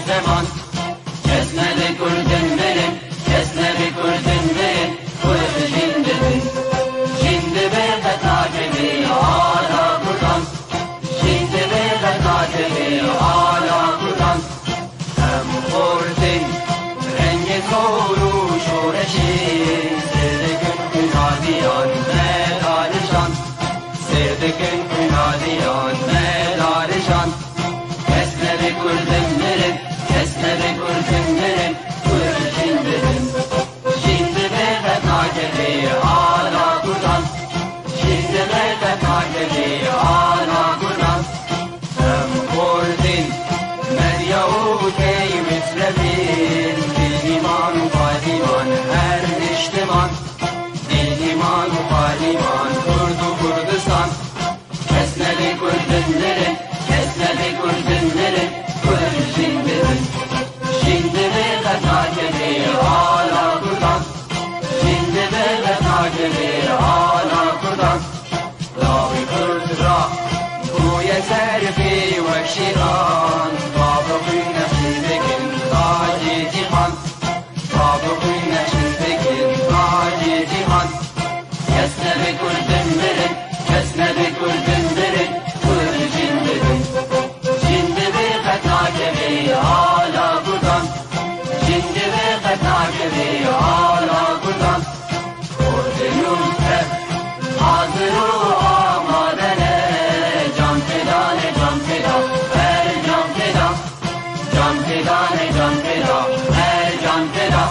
زمان kesmedi kurdun benim, kesmedi kurdun benim, kuyruğu şimdi bir de takibi hala buradan, şimdi bir de takibi hala buradan. Hem kurdun rengi soğuru şureşin, sirdik günadiyan medarişan, sirdik günadiyan medarişan. Kesmedi kurdun benim, kesmedi kurdun benim, kuyruğu şimdi bir de takibi hala buradan, şimdi bir de takibi hala buradan. Hem kurdun medyavut-i müsrefin, dil iman-u fadiman her içtiman, dil iman-u fadiman kurdu Kurdistan. Kesmedi kurdun benim, kesmedi kurdun benim, kuyruğu şimdi bir de takibi hala buradan, şimdi bir de takibi hala buradan. Davi Kurdra bu yeter fi vekşiran, babı kuyna şimdikin taci cihan, babı kuyna şimdikin taci cihan. Kesmedi kurdun benim, kesmedi kurdun benim, kuyruğu şimdi bir de takibi hala buradan, şimdi bir de takibi hala buradan. Kurdunum hep hazır-u amadene, can feda ne can feda, her can feda, can feda ne can feda, her can feda.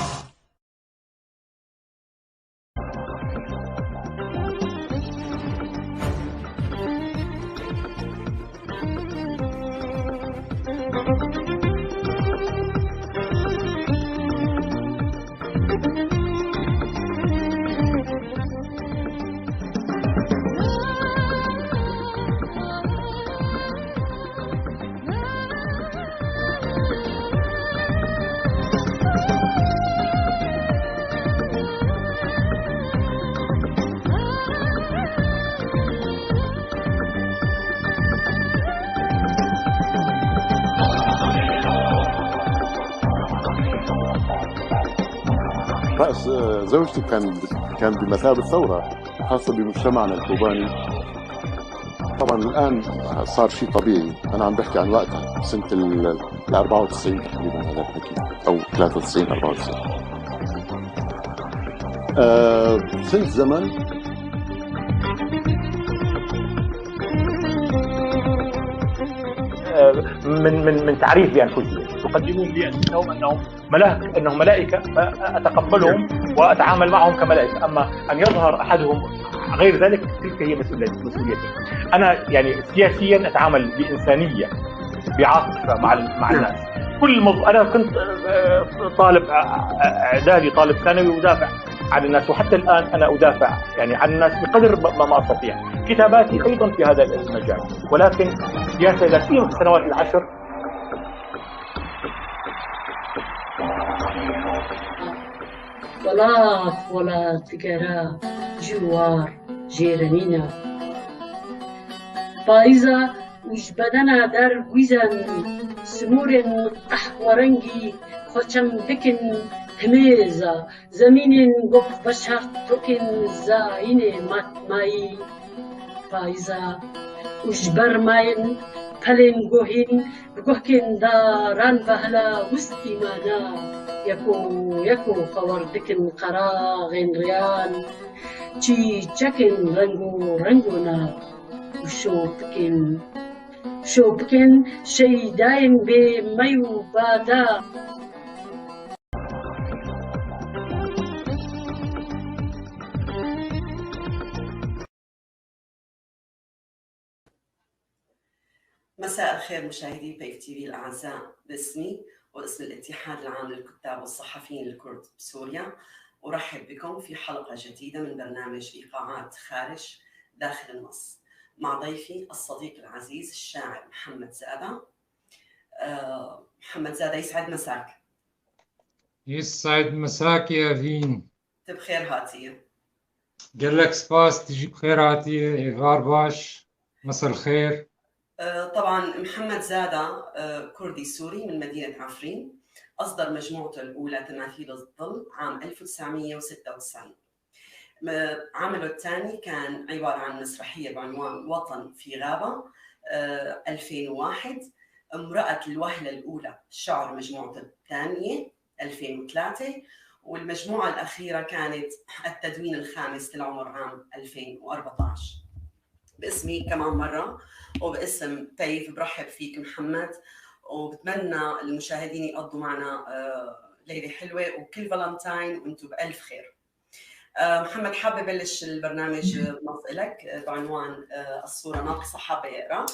رأس زوجتي كان بمثابة ثورة خاصة بمجتمعنا الكوباني. طبعا الآن صار شيء طبيعي، أنا عم بحكي عن وقتها سنة ال 94 تقريبا هذا الحكي، أو 93 94. سنة زمن من تعريف بانفسهم، يقدمون لي انهم ملائكه، فاتقبلهم واتعامل معهم كملائكه، اما ان يظهر احدهم غير ذلك تلك هي مسؤوليتي. انا يعني سياسيا اتعامل بانسانيه، بعاطفه مع الناس. انا كنت طالب اعدادي، طالب ثانوي، ودافع عن الناس، وحتى الان انا ادافع يعني عن الناس بقدر ما استطيع. كتاباتي ايضا في هذا المجال، ولكن السياسه لا سيما في السنوات العشر ولا تقرا جوار جيرانينا بايزا وش بدنا در ويزن سمور مطح ورنجي خوشم دكن هميزا زمين قف بشر تكن زاين ماي بايزا وش برماين پلن گوهین بگوهکن داران بهلا وستی مانا یکو خوردکن قراغن ریان چی چکن رنگونا شوبکن شیداین به میو بادا. مساء الخير مشاهدي بيك تي في الأعزاء، باسمي واسم الاتحاد العام للكتاب والصحفيين الكرد بسوريا أرحب بكم في حلقة جديدة من برنامج إيقاعات خارج داخل النص مع ضيفي الصديق العزيز الشاعر محمد زادة. محمد زادة، يسعد مساك. يسعد مساك يا فين. بخير هاتية. قال لك سباس تجي بخير هاتية، إغار باش، مساء الخير. طبعا محمد زادة كردي سوري من مدينة عفرين، أصدر مجموعته الأولى تماثيل الظل عام 1996. عمله الثاني كان عبارة عن مسرحية بعنوان وطن في غابة 2001. امرأة الوهلة الأولى شعر مجموعته الثانية 2003. والمجموعة الأخيرة كانت التدوين الخامس للعمر عام 2014. باسمي كمان مرة وباسم تيف برحب فيك محمد، وبتمنى المشاهدين يقضوا معنا ليلة حلوة وكل فالنتاين وانتم بألف خير. محمد، حابة بلش البرنامج بنص لك بعنوان الصورة ناقصة، حابة يقرأ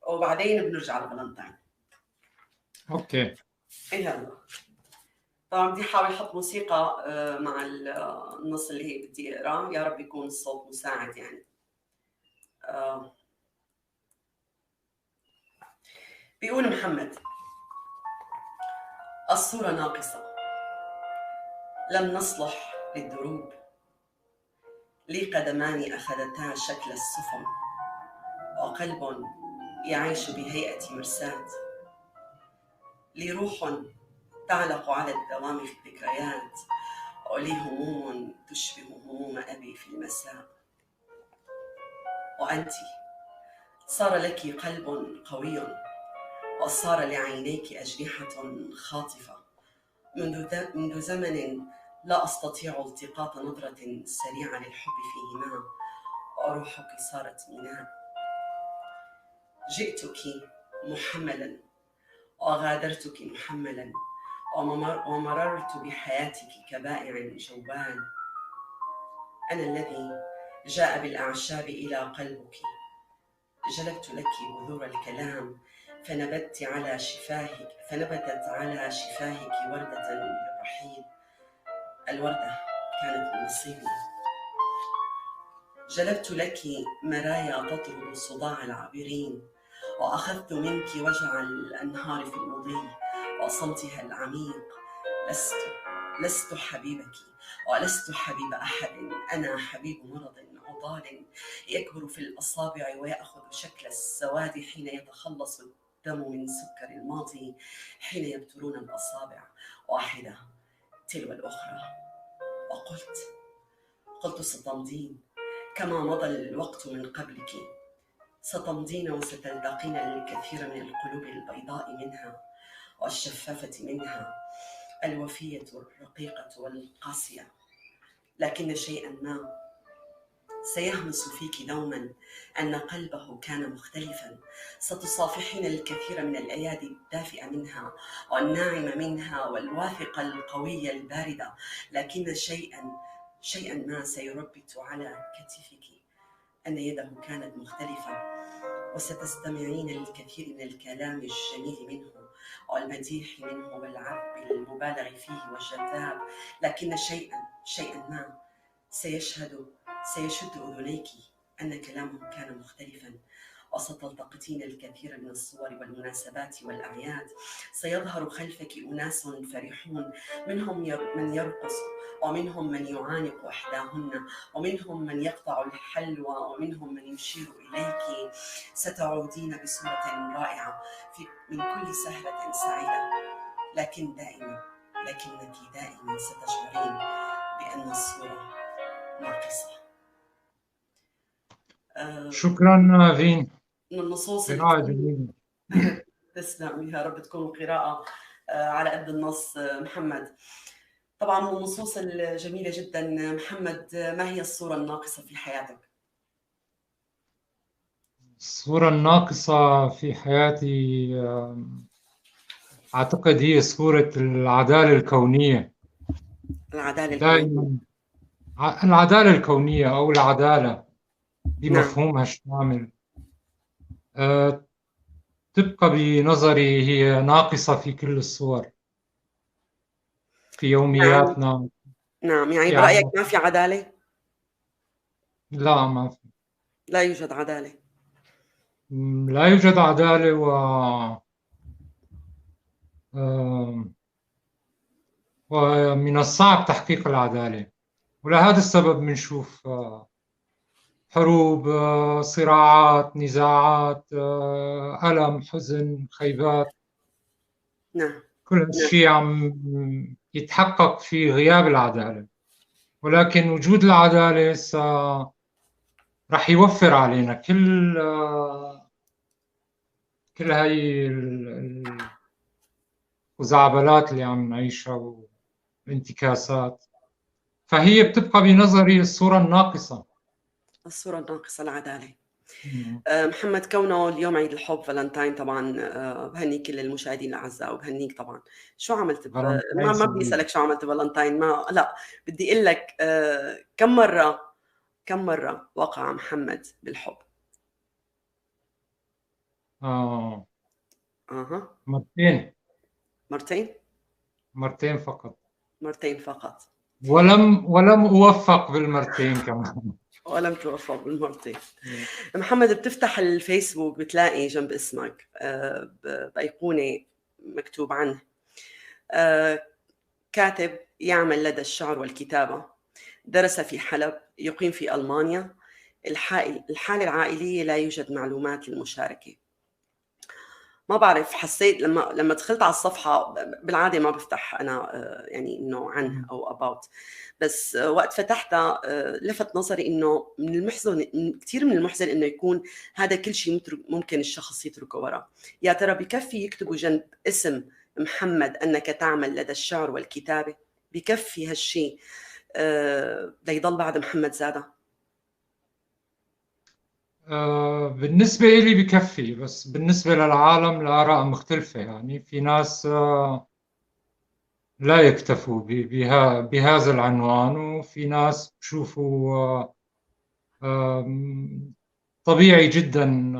وبعدين بنرجع لفالنتاين. اوكي يلا. طبعا بدي احاول احط موسيقى مع النص اللي هي بدي اقراه، يا رب يكون الصوت مساعد يعني. بيقول محمد: الصورة ناقصة، لم نصلح للدروب، لي قدمان أخذتا شكل السفن، وقلب يعيش بهيئة مرساة، لي روح تعلق على الدوام في الذكريات، ولي هموم تشبه هموم أبي في المساء. وأنت صار لك قلب قوي، وصار لعينيك أجنحة خاطفة، منذ زمن لا أستطيع التقاط نظرة سريعة للحب فيهما، وروحك صارت ميناء. جئتك محملا وغادرتك محملا، ومررت بحياتك كبائع جوال. أنا الذي جاء بالأعشاب إلى قلبك، جلبت لك بذور الكلام، فنبتت على شفاهك وردة للرحيل. الوردة كانت من نصيبي. جلبت لك مرايا تطرد صداع العابرين، وأخذت منك وجع الأنهار في المضي وصمتها العميق. لست حبيبك ولست حبيب أحد، أنا حبيب مرض عضال يكبر في الأصابع ويأخذ شكل السواد حين يتخلص الدم من سكر الماضي، حين يبترون الأصابع واحدة تلو الأخرى. وقلت ستمضين كما مضى الوقت من قبلك، ستمضين وستلتقين الكثير من القلوب البيضاء منها والشفافة منها، الوفية الرقيقة والقاسية. لكن شيئا ما سيهمس فيك دوما أن قلبه كان مختلفا. ستصافحين الكثير من الأيادي الدافئة منها والناعمة منها والواثقة القوية الباردة، لكن شيئا ما سيربت على كتفك أن يده كانت مختلفة. وستستمعين للكثير من الكلام الجميل منه والمديح منه والعذب المبالغ فيه والجذاب، لكن شيئا ما سيشد أذنيك أن كلامه كان مختلفا. وستلتقطين الكثير من الصور والمناسبات والأعياد. سيظهر خلفك أناس فرحون، منهم من يرقص، ومنهم من يعانق إحداهن، ومنهم من يقطع الحلوى، ومنهم من يشير إليك. ستعودين بصورة رائعة من كل سهرة سعيدة، لكنك دائما ستشعرين بأن الصورة ناقصة. شكرا نافين، من النصوص قراءة جميلة. تسلم، يا رب تكون قراءة على قد النص. محمد، طبعا من النصوص الجميلة جدا. محمد، ما هي الصورة الناقصة في حياتك؟ الصورة الناقصة في حياتي أعتقد هي صورة العدالة الكونية. دائما العدالة الكونية أو العدالة بمفهومها الشامل تبقى بنظري هي ناقصة في كل الصور في يومياتنا. نعم، يعني برأيك ما في عدالة؟ لا، ما في. لا يوجد عدالة. لا يوجد عدالة، ومن الصعب تحقيق العدالة، ولهذا السبب بنشوف حروب، صراعات، نزاعات، ألم، حزن، خيبات. نعم. كل هالشيء عم يتحقق في غياب العدالة، ولكن وجود العدالة رح يوفر علينا كل هاي الخزعبلات اللي عم نعيشها والانتكاسات. فهي بتبقى بنظري الصورة الناقصة. الصورة الناقصة العدالة. محمد، كونه اليوم عيد الحب فالنتاين طبعا، بهني كل المشاهدين الاعزاء وبهنيك طبعا. شو عملت ما بدي اسالك شو عملت فالنتاين، ما لا بدي اقول لك كم مرة وقع محمد بالحب؟ مرتين. مرتين فقط. مرتين فقط. ولم أوفق بالمرتين كمان. ولم توفق بالمرتين. محمد، بتفتح الفيسبوك بتلاقي جنب اسمك بأيقونة مكتوب عنه كاتب يعمل لدى الشعر والكتابة، درس في حلب، يقيم في ألمانيا، الحالة العائلية لا يوجد معلومات للمشاركة. ما بعرف، حسيت لما دخلت على الصفحة، بالعادة ما بفتح أنا يعني إنه عنه أو about، بس وقت فتحتها لفت نظري إنه من المحزن، كثير من المحزن إنه يكون هذا كل شيء ممكن الشخص يتركه وراه. يا ترى بكفي يكتبوا جنب اسم محمد أنك تعمل لدى الشعر والكتابة؟ بكفي هالشيء ليضل بعد محمد زادة؟ بالنسبة لي بكفي، بس بالنسبة للعالم الآراء مختلفة. يعني في ناس لا يكتفوا بهذا العنوان، وفي ناس بشوفوا طبيعي جدا،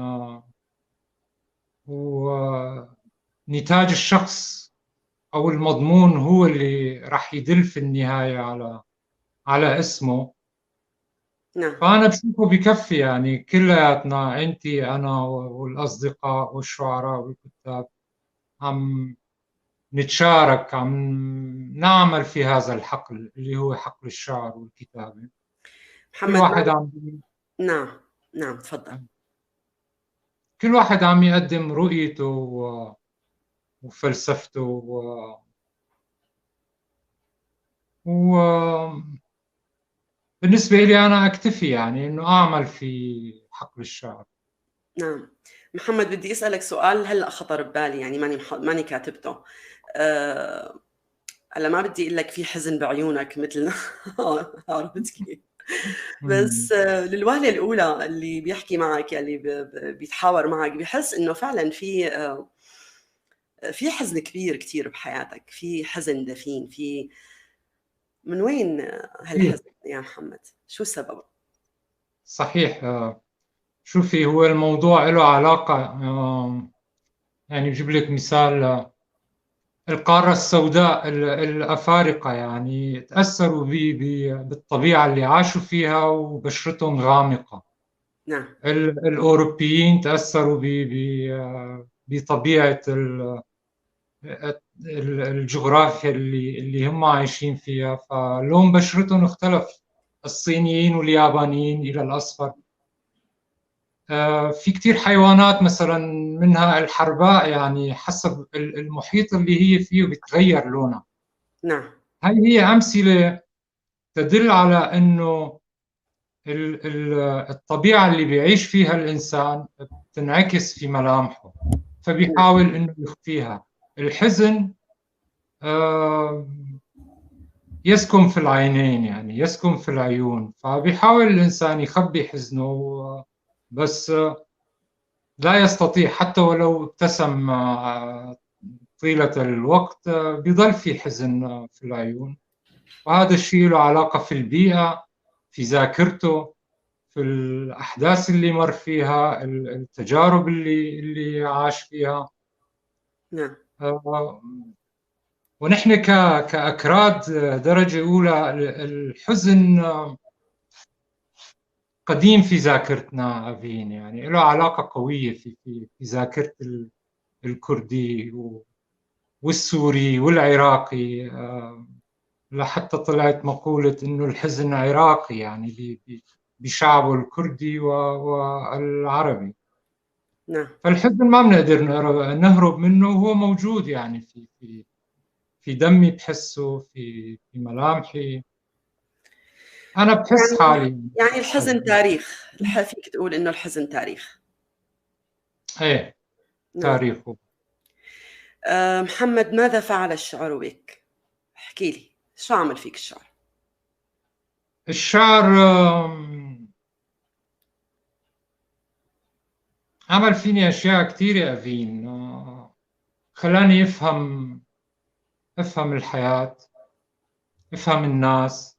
ونتاج الشخص أو المضمون هو اللي راح يدل في النهاية على اسمه. نعم. فأنا بشوفه بكفي، يعني كلياتنا، أنا والأصدقاء والشعراء والكتاب عم نتشارك، عم نعمل في هذا الحقل اللي هو حقل الشعر والكتابة. محمد، نعم تفضل. كل واحد عم يقدم رؤيته وفلسفته بالنسبة لي أنا أكتفي، يعني إنه أعمل في حقل الشعر. نعم. محمد، بدي أسألك سؤال هلأ خطر ببالي، يعني ماني كاتبته. هلا ما بدي أقول لك في حزن بعيونك مثل عرفت كيف؟ بس للوهلة الأولى اللي بيحكي معك، اللي بيتحاور معك، بيحس إنه فعلا في حزن كبير كتير بحياتك، في حزن دفين. من وين هالحزن يا محمد؟ شو السبب؟ صحيح. شوفي، هو الموضوع له علاقة، يعني بجيب لك مثال. القارة السوداء، الأفارقة يعني تأثروا بالطبيعة اللي عاشوا فيها وبشرتهم غامقة. نعم. الأوروبيين تأثروا بطبيعة الجغرافيا اللي هم عايشين فيها، فلون بشرتهم اختلف. الصينيين واليابانيين إلى الأصفر. في كتير حيوانات مثلا منها الحرباء، يعني حسب المحيط اللي هي فيه بتغير لونها. نعم. هاي هي أمثلة تدل على أنه الطبيعة اللي بيعيش فيها الإنسان بتنعكس في ملامحه، فبيحاول أنه يخفيها. الحزن يسكن في العينين، يعني يسكن في العيون، فبيحاول الإنسان يخبي حزنه، بس لا يستطيع. حتى ولو ابتسم طيلة الوقت بيضل في حزن في العيون. وهذا الشيء له علاقة في البيئة، في ذاكرته، في الأحداث اللي مر فيها، التجارب اللي عاش فيها. نعم. ونحن كأكراد درجة أولى، الحزن قديم في ذاكرتنا أبين، يعني له علاقة قوية في ذاكرة الكردي والسوري والعراقي. لحتى طلعت مقولة إنه الحزن عراقي، يعني بشعبه الكردي والعربي. نعم. فالحزن ما بنقدر نهرب منه، وهو موجود يعني في دمي، بحسه في ملامحي. أنا بحس حالي يعني الحزن تاريخ، فيك تقول إنه الحزن تاريخ. إيه، نعم. تاريخه. محمد، ماذا فعل الشعر بك؟ احكي لي، شو عمل فيك الشعر؟ الشعر عمل فيني أشياء كثيرة يا أفين. خلاني أفهم الحياة، أفهم الناس.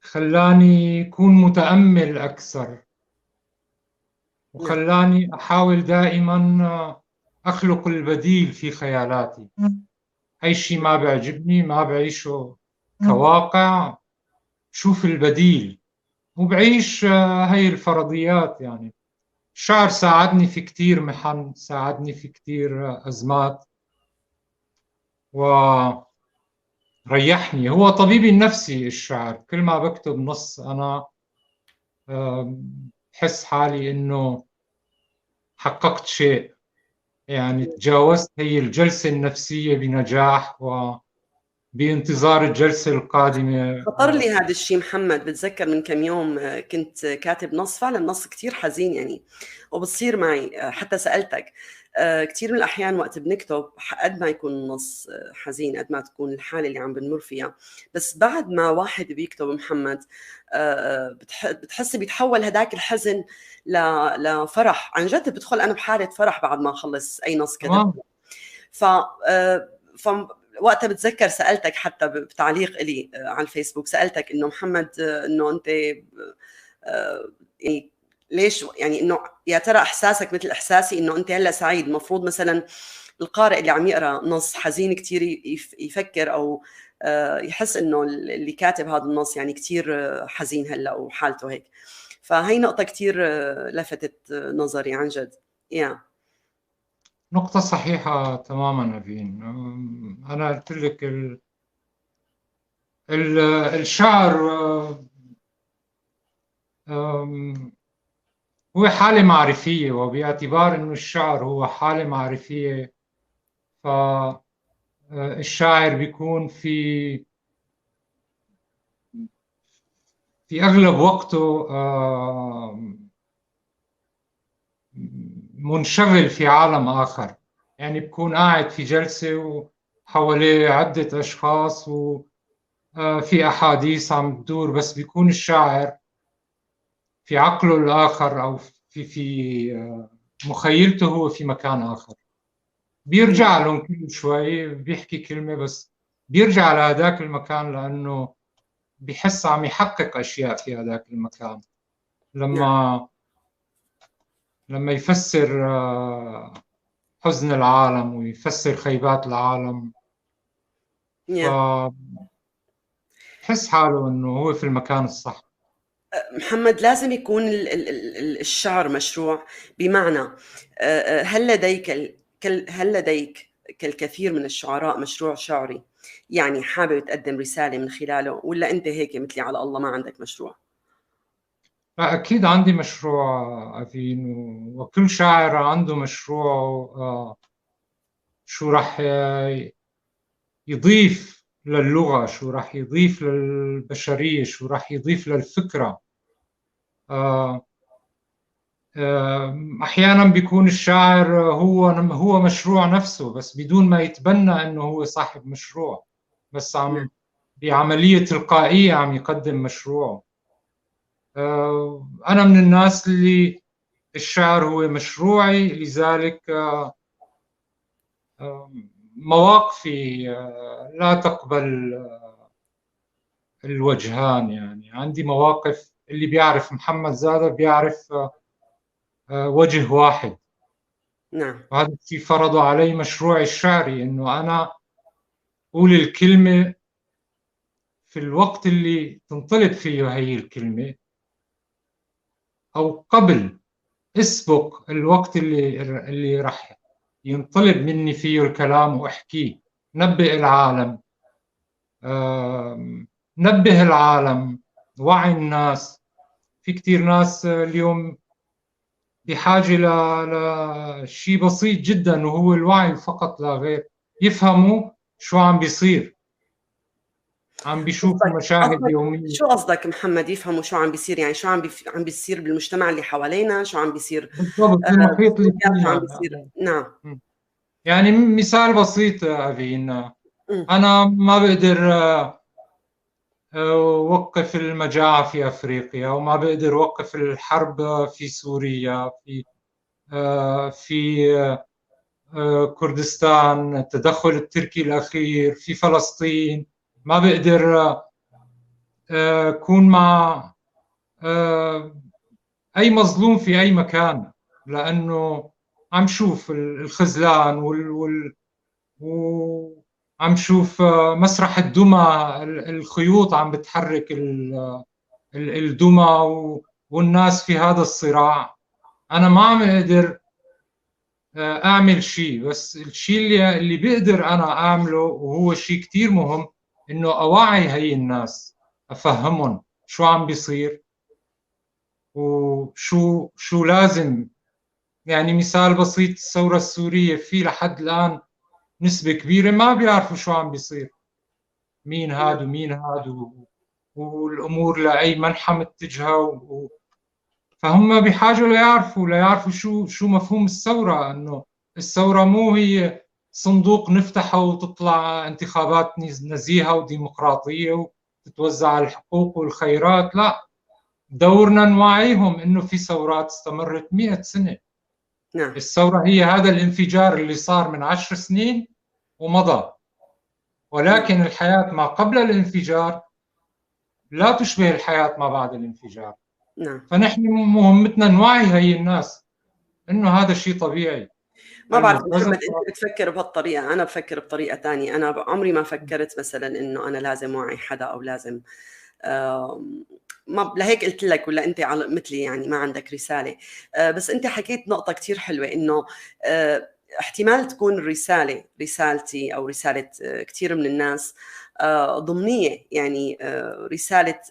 خلاني أكون متأمل أكثر، وخلاني أحاول دائما أخلق البديل في خيالاتي. أي شيء ما بيعجبني ما بعيشه كواقع، شوف البديل وبعيش هاي الفرضيات. يعني الشعر ساعدني في كتير محن، ساعدني في كتير أزمات، وريحني. هو طبيبي النفسي الشعر. كل ما بكتب نص أنا بحس حالي إنه حققت شيء، يعني تجاوزت هي الجلسة النفسية بنجاح، وبانتظار الجلسة القادمة. خطر لي هذا الشيء محمد. بتذكر من كم يوم كنت كاتب نص، فعلا نص كتير حزين يعني، وبتصير معي حتى سألتك كتير من الأحيان وقت بنكتب قد ما يكون النص حزين، قد ما تكون الحالة اللي عم بنمر فيها، بس بعد ما واحد بيكتب محمد بتحس بيتحول هداك الحزن لفرح. عن جد بدخل أنا بحالة فرح بعد ما أخلص أي نص كتبته. وقتها بتذكر سألتك حتى بتعليق لي على الفيسبوك، سألتك إنه محمد إنه أنت يعني ليش، يعني إنه يا ترى إحساسك مثل إحساسي إنه أنت هلا سعيد؟ المفروض مثلا القارئ اللي عم يقرأ نص حزين كتير يفكر أو يحس إنه اللي كاتب هذا النص يعني كتير حزين هلا وحالته هيك. فهي نقطة كتير لفتت نظري عن جد. نقطة صحيحة تماما أبين. أنا قلت لك الشعر هو حالة معرفية، وباعتبار أنه الشعر هو حالة معرفية، فالشاعر بيكون في أغلب وقته منشغل في عالم آخر. يعني بكون قاعد في جلسة وحواليه عدة أشخاص وفي أحاديث عم تدور، بس بيكون الشاعر في عقله الآخر، أو في مخيلته هو في مكان آخر. بيرجع لهم كل شوي، بيحكي كلمة بس بيرجع لهذاك المكان، لأنه بيحس عم يحقق أشياء في هذاك المكان. لما يفسر حزن العالم ويفسر خيبات العالم، فحس حاله أنه هو في المكان الصح. محمد، لازم يكون الشعر مشروع، بمعنى هل لديك كالكثير من الشعراء مشروع شعري يعني حابب تقدم رسالة من خلاله، ولا أنت هيك مثلي على الله ما عندك مشروع؟ أكيد عندي مشروع أفين، وكل شاعر عنده مشروع. شو راح يضيف للغة، شو راح يضيف للبشرية، شو راح يضيف للفكرة. أحيانا بيكون الشاعر هو مشروع نفسه، بس بدون ما يتبنى أنه هو صاحب مشروع، بس بعملية تلقائية عم يقدم مشروع. أنا من الناس اللي الشعر هو مشروعي، لذلك مواقفي لا تقبل الوجهان. يعني عندي مواقف، اللي بيعرف محمد زادة بيعرف وجه واحد. نعم. وهذا الشيء فرضوا علي مشروعي الشعري، إنه أنا أقول الكلمة في الوقت اللي تنطلب فيه هي الكلمة، أو قبل اسبق الوقت اللي راح ينطلب مني فيه الكلام وأحكيه. نبئ العالم، ننبه العالم، وعي الناس. في كتير ناس اليوم بحاجة لشيء بسيط جدا، وهو الوعي فقط لا غير، يفهموا شو عم بيصير. عم بيشوفوا مشاهد يومية. شو قصدك محمد يفهموا شو عم بيصير؟ يعني شو عم بيصير بالمجتمع اللي حوالينا، شو عم بيصير بالضبط، بالمحيط اللي شو عم فينا. بيصير؟ نعم. يعني مثال بسيط أبين، مم. أنا ما بقدر وقف المجاعة في أفريقيا، وما بقدر وقف الحرب في سوريا، في كردستان، التدخل التركي الأخير في فلسطين. ما بقدر أكون مع أي مظلوم في أي مكان، لأنه عم شوف الخذلان وعم شوف مسرح الدمى، الخيوط عم بتحرك الدمى والناس في هذا الصراع. أنا ما عم أقدر أعمل شيء، بس الشيء اللي بقدر أنا أعمله، وهو شيء كتير مهم، إنه أوعي هي الناس، أفهمهم شو عم بيصير وشو لازم. يعني مثال بسيط، الثورة السورية، في لحد الآن نسبة كبيرة ما بيعرفوا شو عم بيصير، مين هاد ومين هاد، والأمور لأي منحى متجهة، فهم بحاجة ليعرفوا شو مفهوم الثورة. إنه الثورة مو هي صندوق نفتحه وتطلع انتخابات نزيهة وديمقراطية وتتوزع الحقوق والخيرات. لا، دورنا نوعيهم إنه في ثورات استمرت 100 سنة. نعم. الثورة هي هذا الانفجار اللي صار من 10 سنين ومضى، ولكن الحياة ما قبل الانفجار لا تشبه الحياة ما بعد الانفجار. نعم. فنحن مهمتنا نوعي هي الناس إنه هذا شيء طبيعي. ما بعرف محمد انت بتفكر بهالطريقه، انا بفكر بطريقه ثانيه. انا عمري ما فكرت مثلا انه انا لازم وعي حدا او لازم ما لهيك قلت لك، ولا انت مثلي يعني ما عندك رساله. بس انت حكيت نقطه كثير حلوه، انه احتمال تكون الرساله رسالتي او رساله كثير من الناس ضمنيه، يعني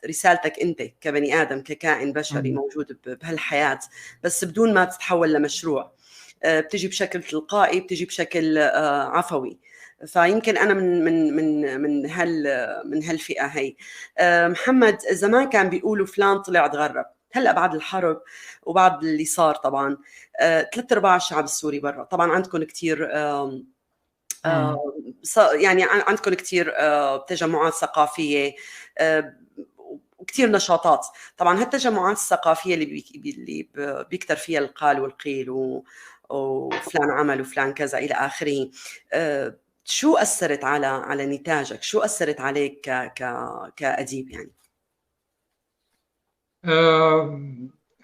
رسالتك انت كبني ادم، ككائن بشري موجود بهالحياه، بس بدون ما تتحول لمشروع. بتجي بشكل تلقائي، بتجي بشكل عفوي. فيمكن انا من هالفئه هي. محمد، زمان كان بيقولوا فلان طلع تغرب. هلا بعد الحرب وبعد اللي صار طبعا 3/4 الشعب السوري برا. طبعا عندكم كثير يعني عندكم كثير تجمعات ثقافيه وكثير نشاطات. طبعا هالتجمعات الثقافيه اللي بيكتر فيها القال والقيل وفلان عمل وفلان كذا الى اخره، شو اثرت على نتاجك؟ شو اثرت عليك كاديب يعني؟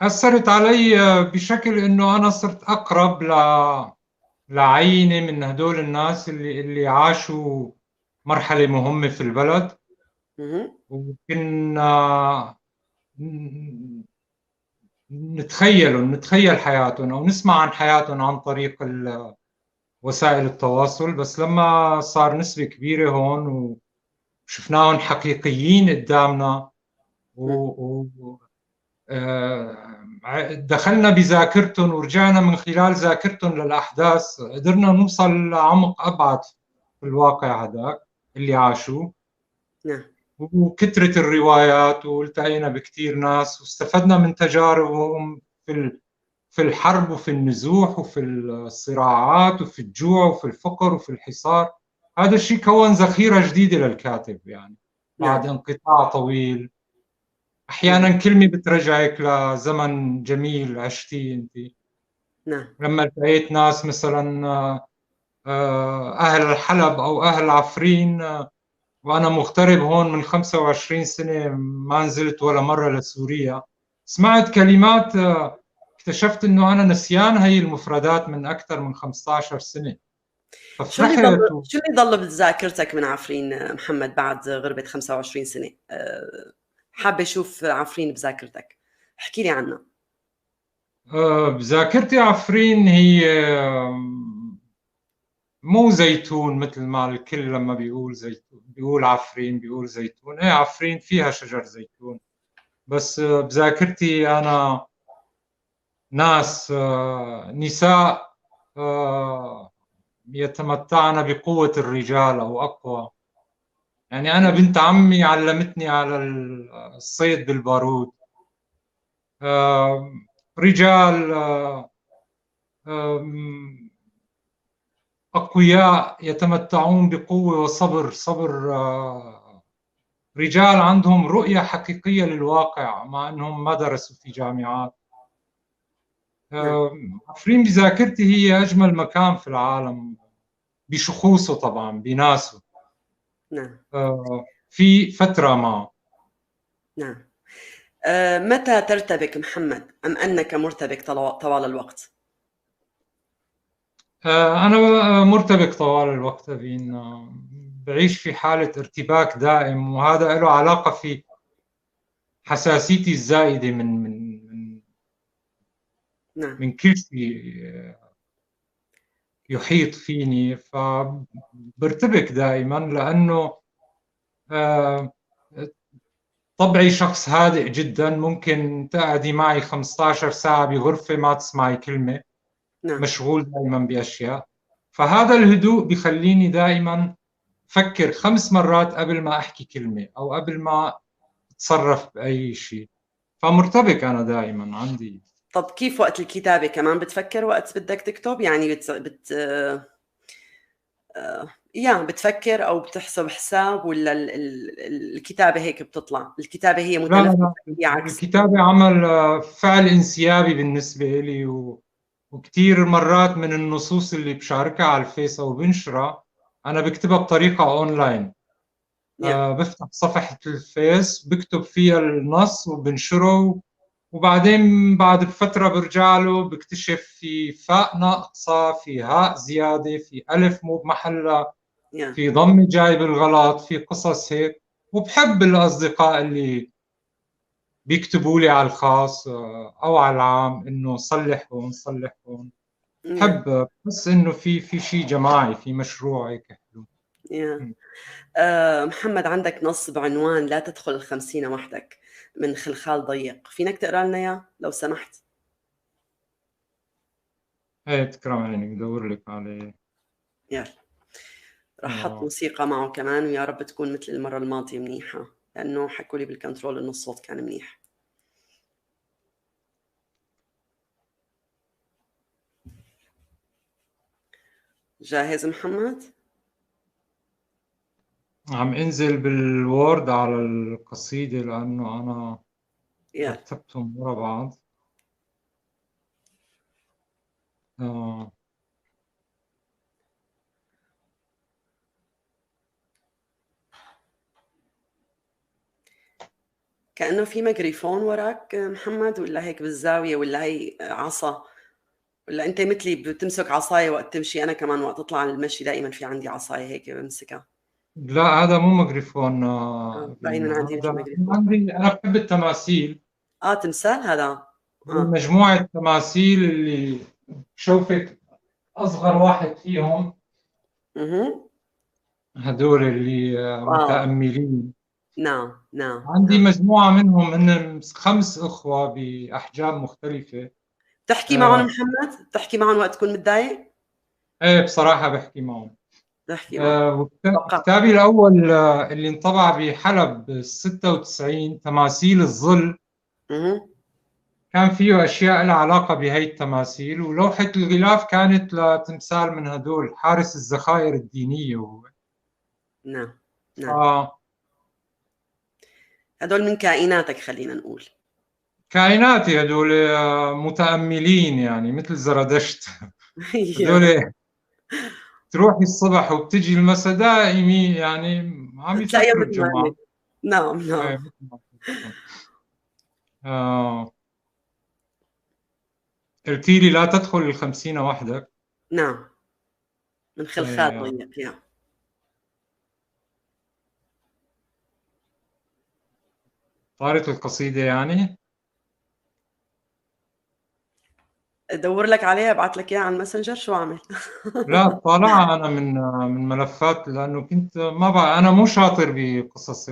أثرت علي بشكل إنه أنا صرت أقرب لعينة من هدول الناس اللي عاشوا مرحلة مهمة في البلد، وكنا نتخيل حياتهم أو نسمع عن حياتهم عن طريق وسائل التواصل. بس لما صار نسبة كبيرة هون وشفناهم حقيقيين قدامنا دخلنا بذاكرتهم ورجعنا من خلال ذاكرتهم للأحداث، قدرنا نوصل لعمق أبعد في الواقع هذاك اللي عاشوه. وكثرة الروايات، والتقينا بكثير ناس واستفدنا من تجاربهم في الحرب وفي النزوح وفي الصراعات وفي الجوع وفي الفقر وفي الحصار. هذا الشيء كون ذخيرة جديدة للكاتب يعني بعد انقطاع طويل. أحيانا كلمة بترجعك لزمن جميل عشتيه أنت. لما لقيت ناس مثلا أهل الحلب أو أهل عفرين، وأنا مغترب هون من 25 سنة، ما نزلت ولا مرة لسوريا، سمعت كلمات اكتشفت إنه أنا نسيان هي المفردات من أكثر من 15 سنة. شو اللي ضل بذاكرتك من عفرين محمد بعد غربة 25 سنة؟ حابة أشوف عفرين بذاكرتك، احكي لي عنها. بذاكرتي عفرين هي مو زيتون مثل ما الكل لما بيقول زيتون بيقول عفرين بيقول زيتون. ايه عفرين فيها شجر زيتون، بس بذاكرتي أنا ناس نساء يتمتعن بقوة الرجال أو أقوى. يعني أنا بنت عمي علمتني على الصيد بالبارود. رجال أقوياء يتمتعون بقوة وصبر، صبر رجال عندهم رؤية حقيقية للواقع مع أنهم ما درسوا في جامعات. عفرين بذاكرتي هي أجمل مكان في العالم بشخوصه، طبعا بناسه. نعم. في فترة ما. نعم. متى ترتبك محمد أم أنك مرتبك طوال الوقت؟ أنا مرتبك طوال الوقت، بين بعيش في حالة ارتباك دائم، وهذا له علاقة في حساسيتي الزائدة نعم. من كل شيء يحيط فيني، فبرتبك دائما لأنه طبعي شخص هادئ جدا. ممكن تقعدي معي 15 ساعة بغرفة ما تسمعي كلمة، نعم. مشغول دائما بأشياء. فهذا الهدوء بخليني دائما أفكر 5 مرات قبل ما أحكي كلمة أو قبل ما أتصرف بأي شيء. فمرتبك أنا دائما عندي. طب كيف وقت الكتابة كمان بتفكر وقت بدك تكتب؟ يعني بتفكر أو بتحسب حساب، ولا الكتابة هيك بتطلع؟ الكتابة هي لا لا متنفسة، لا، هي عكس. الكتابة عمل فعل انسيابي بالنسبة لي، وكثير مرات من النصوص اللي بشاركها على الفيس أو بنشرها أنا بكتبها بطريقة أونلاين. بفتح صفحة الفيس بكتب فيها النص وبنشره، وبعدين بعد فترة برجع له بكتشف في فاء ناقصة، في هاء زيادة، في ألف مو بمحلها، في ضم جاي بالغلط، في قصص هيك. وبحب الأصدقاء اللي بيكتبوا لي على الخاص أو على العام إنه صلح هون صلح هون. بحب بس إنه في شيء جماعي، في مشروع هيك حلو. محمد، عندك نص بعنوان لا تدخل ال50 وحدك من خلخال ضيق، فينك تقرأ لنا إياه لو سمحت؟ ايه تكرم عينك، بدور لك عليه. يلا. رح حط موسيقى معه كمان، ويا رب تكون مثل المرة الماضية منيحة، لأنه حكوا لي بالكنترول إنه الصوت كان منيح. جاهز محمد؟ عم انزل بالوورد على القصيدة لأنه أنا رتبتهم ورا بعض. كأنه في ميكروفون وراك محمد، ولا هيك بالزاوية، ولا هي عصا، ولا أنت مثلي بتمسك عصاية وقت تمشي؟ أنا كمان وقت أطلع على المشي دائما في عندي عصاية هيك بمسكها. لا هذا مو ميكروفون. باين من عندي مثل ميكروفون. أنا بحب التماثيل. تمثال هذا. مجموعة تماثيل اللي شوفك أصغر واحد فيهم هدول اللي متأملين. نعم. عندي مجموعة منهم، هن 5 أخوة بأحجام مختلفة. بتحكي معهم محمد؟ بتحكي معهم وقت تكون متضايق؟ ايه بصراحة بحكي معهم. بحكي معهم. كتابي الأول اللي انطبع بحلب 96 تماثيل الظل، كان فيه أشياء لها علاقة بهي التماثيل، ولوحة الغلاف كانت لتمثال من هدول حارس الذخائر الدينية هو. نعم. هدول من كائناتك خلينا نقول. كائناتي هدول، متأملين يعني مثل زرادشت. هدول تروحي الصبح وبتجي المساء دائمي يعني عم يفكروا الجماعة. نعم. قلتي لي لا تدخل ال50 وحدك. نعم، من خلخال ضيق. طارت القصيدة يعني. ادور لك عليها ابعت لك اياها على الماسنجر، شو اعمل؟ لا طالعها أنا من ملفات، لأنه كنت ما بقى أنا مو شاطر بقصص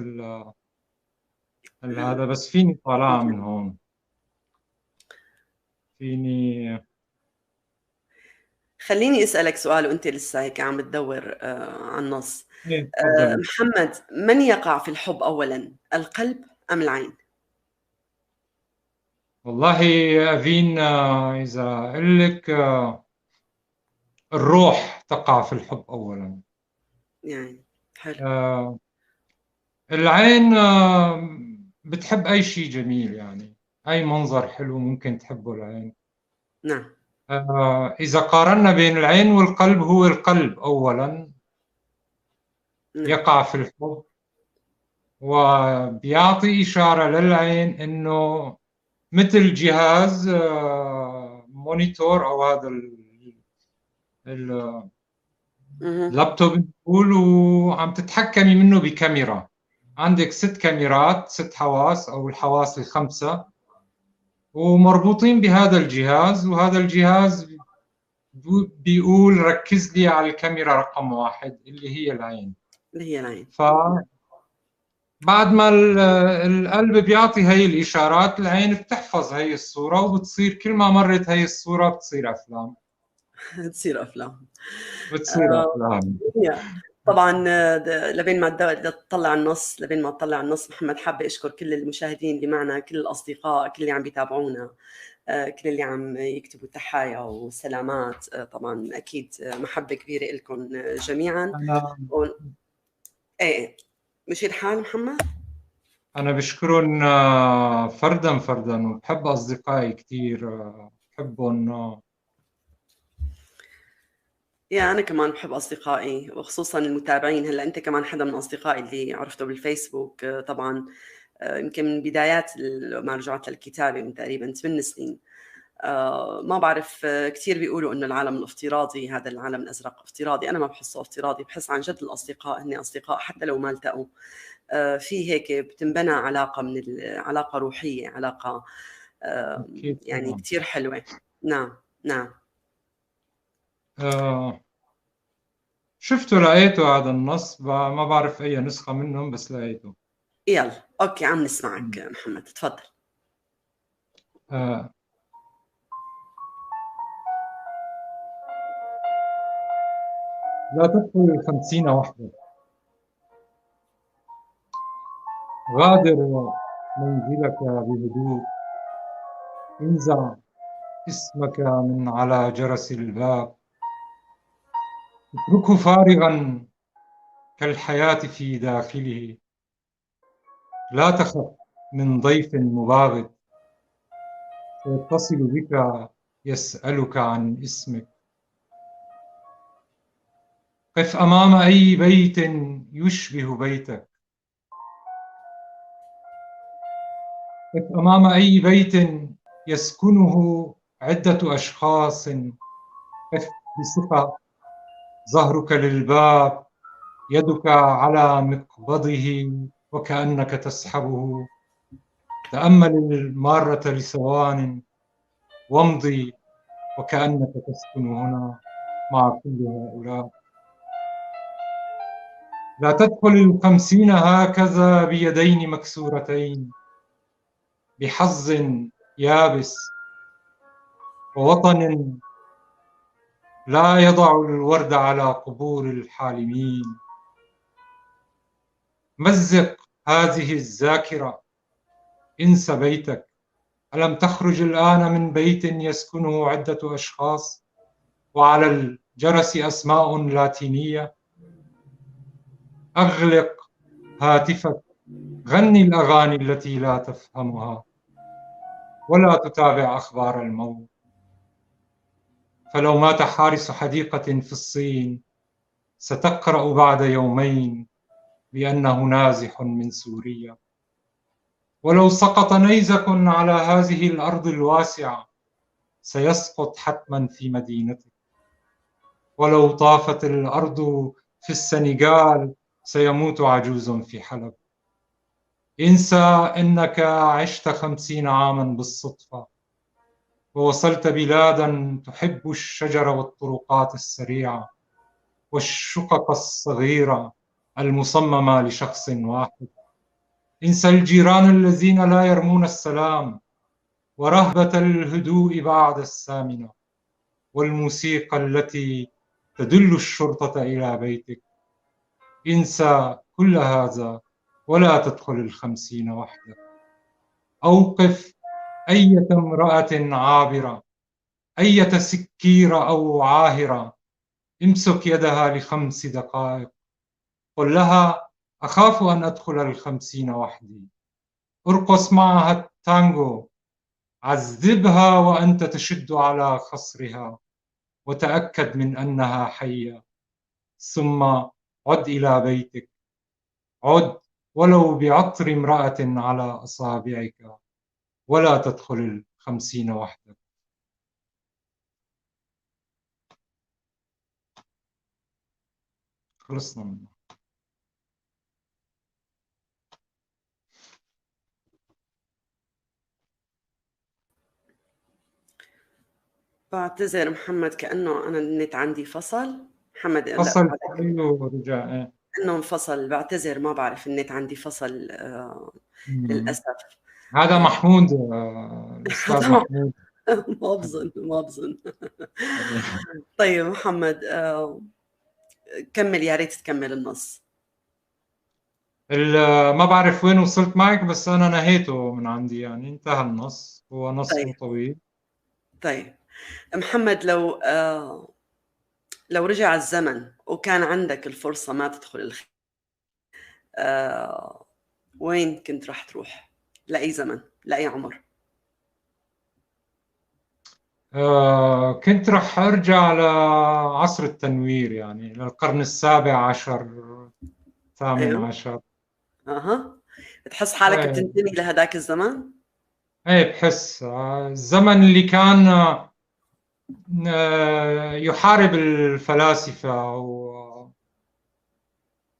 هذا، بس فيني طالعها من هون، فيني. خليني اسالك سؤال وانت لسه هيك عم تدور على النص. إيه تفضلي. محمد، من يقع في الحب اولا، القلب ام العين؟ والله أفين، إذا أقول لك الروح تقع في الحب أولا. يعني حلو. آه، العين بتحب أي شيء جميل، يعني أي منظر حلو ممكن تحبه العين. نعم. إذا قارنا بين العين والقلب، هو القلب أولا نعم. يقع في الحب، وبيعطي إشارة للعين إنه مثل جهاز مونيتور، أو هذا مهم. اللابتوب نقول، وعم تتحكمي منه بكاميرا. عندك 6 كاميرات، 6 حواس أو الحواس الخمسة، ومربوطين بهذا الجهاز، وهذا الجهاز بيقول ركز لي على الكاميرا رقم 1 اللي هي العين. اللي هي العين. فبعد ما القلب بيعطي هي الإشارات، العين بتحفظ هي الصورة، وبتصير كل ما مرت هي الصورة بتصير أفلام. تصير افلام. بتصير أفلام. طبعا لبين ما تطلع النص، لبين ما تطلع النص محمد، حابه اشكر كل المشاهدين اللي معنا، كل الاصدقاء، كل اللي عم بيتابعونا، كل اللي عم يكتبوا تحايا وسلامات. طبعا اكيد محبه كبيره لكم جميعا. أنا ايه، مشي الحال محمد؟ أنا بشكرهم فردا فردا، وبحب أصدقائي كثير، بحبهم. يا أنا كمان بحب أصدقائي، وخصوصا المتابعين. هلا أنت كمان حدا من أصدقائي اللي عرفته بالفيسبوك. طبعا يمكن من بدايات ما رجعت للكتابة من تقريبا 8 سنين. ما بعرف، كثير بيقولوا إنه العالم الافتراضي، هذا العالم الأزرق افتراضي. أنا ما بحسه افتراضي، بحس عن جد الأصدقاء هن أصدقاء حتى لو ما التقوا. في هيك بتنبنى علاقة، من علاقة روحية، علاقة أكيد يعني طبعا. كثير حلوة. نعم. نعم. شفته، لقيته هذا النص، ما بعرف أي نسخة منهم، بس لقيته. يلا أوكي، عم نسمعك محمد، تفضل. آه، لا تدخل 50 وحدك، غادر منزلك بهدوء، انزع اسمك من على جرس الباب، اتركه فارغا كالحياة في داخله، لا تخف من ضيف مباغت سيتصل بك يسألك عن اسمك. قف أمام أي بيت يشبه بيتك، قف أمام أي بيت يسكنه عدة أشخاص، قف بثقة، ظهرك للباب، يدك على مقبضه وكأنك تسحبه. تأمل المارة لثوان، وامضي وكأنك تسكن هنا مع كل هؤلاء. لا تدخل 50 هكذا بيدين مكسورتين، بحظ يابس ووطن لا يضع الورد على قبور الحالمين. مزق هذه الذاكرة، انس بيتك. ألم تخرج الآن من بيت يسكنه عدة أشخاص وعلى الجرس أسماء لاتينية؟ أغلق هاتفك، غني الأغاني التي لا تفهمها، ولا تتابع أخبار الموت. فلو مات حارس حديقة في الصين، ستقرأ بعد يومين بأنه نازح من سوريا. ولو سقط نيزك على هذه الأرض الواسعة، سيسقط حتما في مدينتك. ولو طافت الأرض في السنغال، سيموت عجوز في حلب. انسى أنك عشت 50 عاما بالصدفة، ووصلت بلادا تحب الشجر والطرقات السريعة والشقق الصغيرة المصممة لشخص واحد. انسى الجيران الذين لا يرمون السلام، ورهبة الهدوء بعد الثامنة، والموسيقى التي تدل الشرطة إلى بيتك. انسى كل هذا ولا تدخل 50 وحدك. أوقف أية امرأة عابرة، أية سكيرة أو عاهرة، امسك يدها ل5 دقائق، قل لها أخاف أن أدخل 50 وحدي. ارقص معها التانجو، عذبها وأنت تشد على خصرها، وتأكد من أنها حية. ثم عد إلى بيتك، عد ولو بعطر امرأة على أصابعك، ولا تدخل 50 وحدك. خلصنا منه. بعتذر محمد، كأنه أنا النت عندي فصل. محمد لا فصل بعدك. ورجع. إيه. كأنه انفصل، بعتذر، ما بعرف النت عندي فصل للأسف. هذا محمود، الأستاذ محمود. ما بظن. طيب محمد، كمل، يا ريت تكمل النص. ما بعرف وين وصلت معك، بس أنا نهيته من عندي، يعني انتهى النص، هو نص طيب. طويل. طيب محمد، لو رجع الزمن وكان عندك الفرصة ما تدخل وين كنت راح تروح؟ لأي زمن؟ لأي عمر؟ كنت راح أرجع لعصر التنوير، يعني للقرن 17 18. أها، بتحس حالك إيه. بتنتمي لهداك الزمان؟ ايه، بحس الزمن اللي كان يحارب الفلاسفة،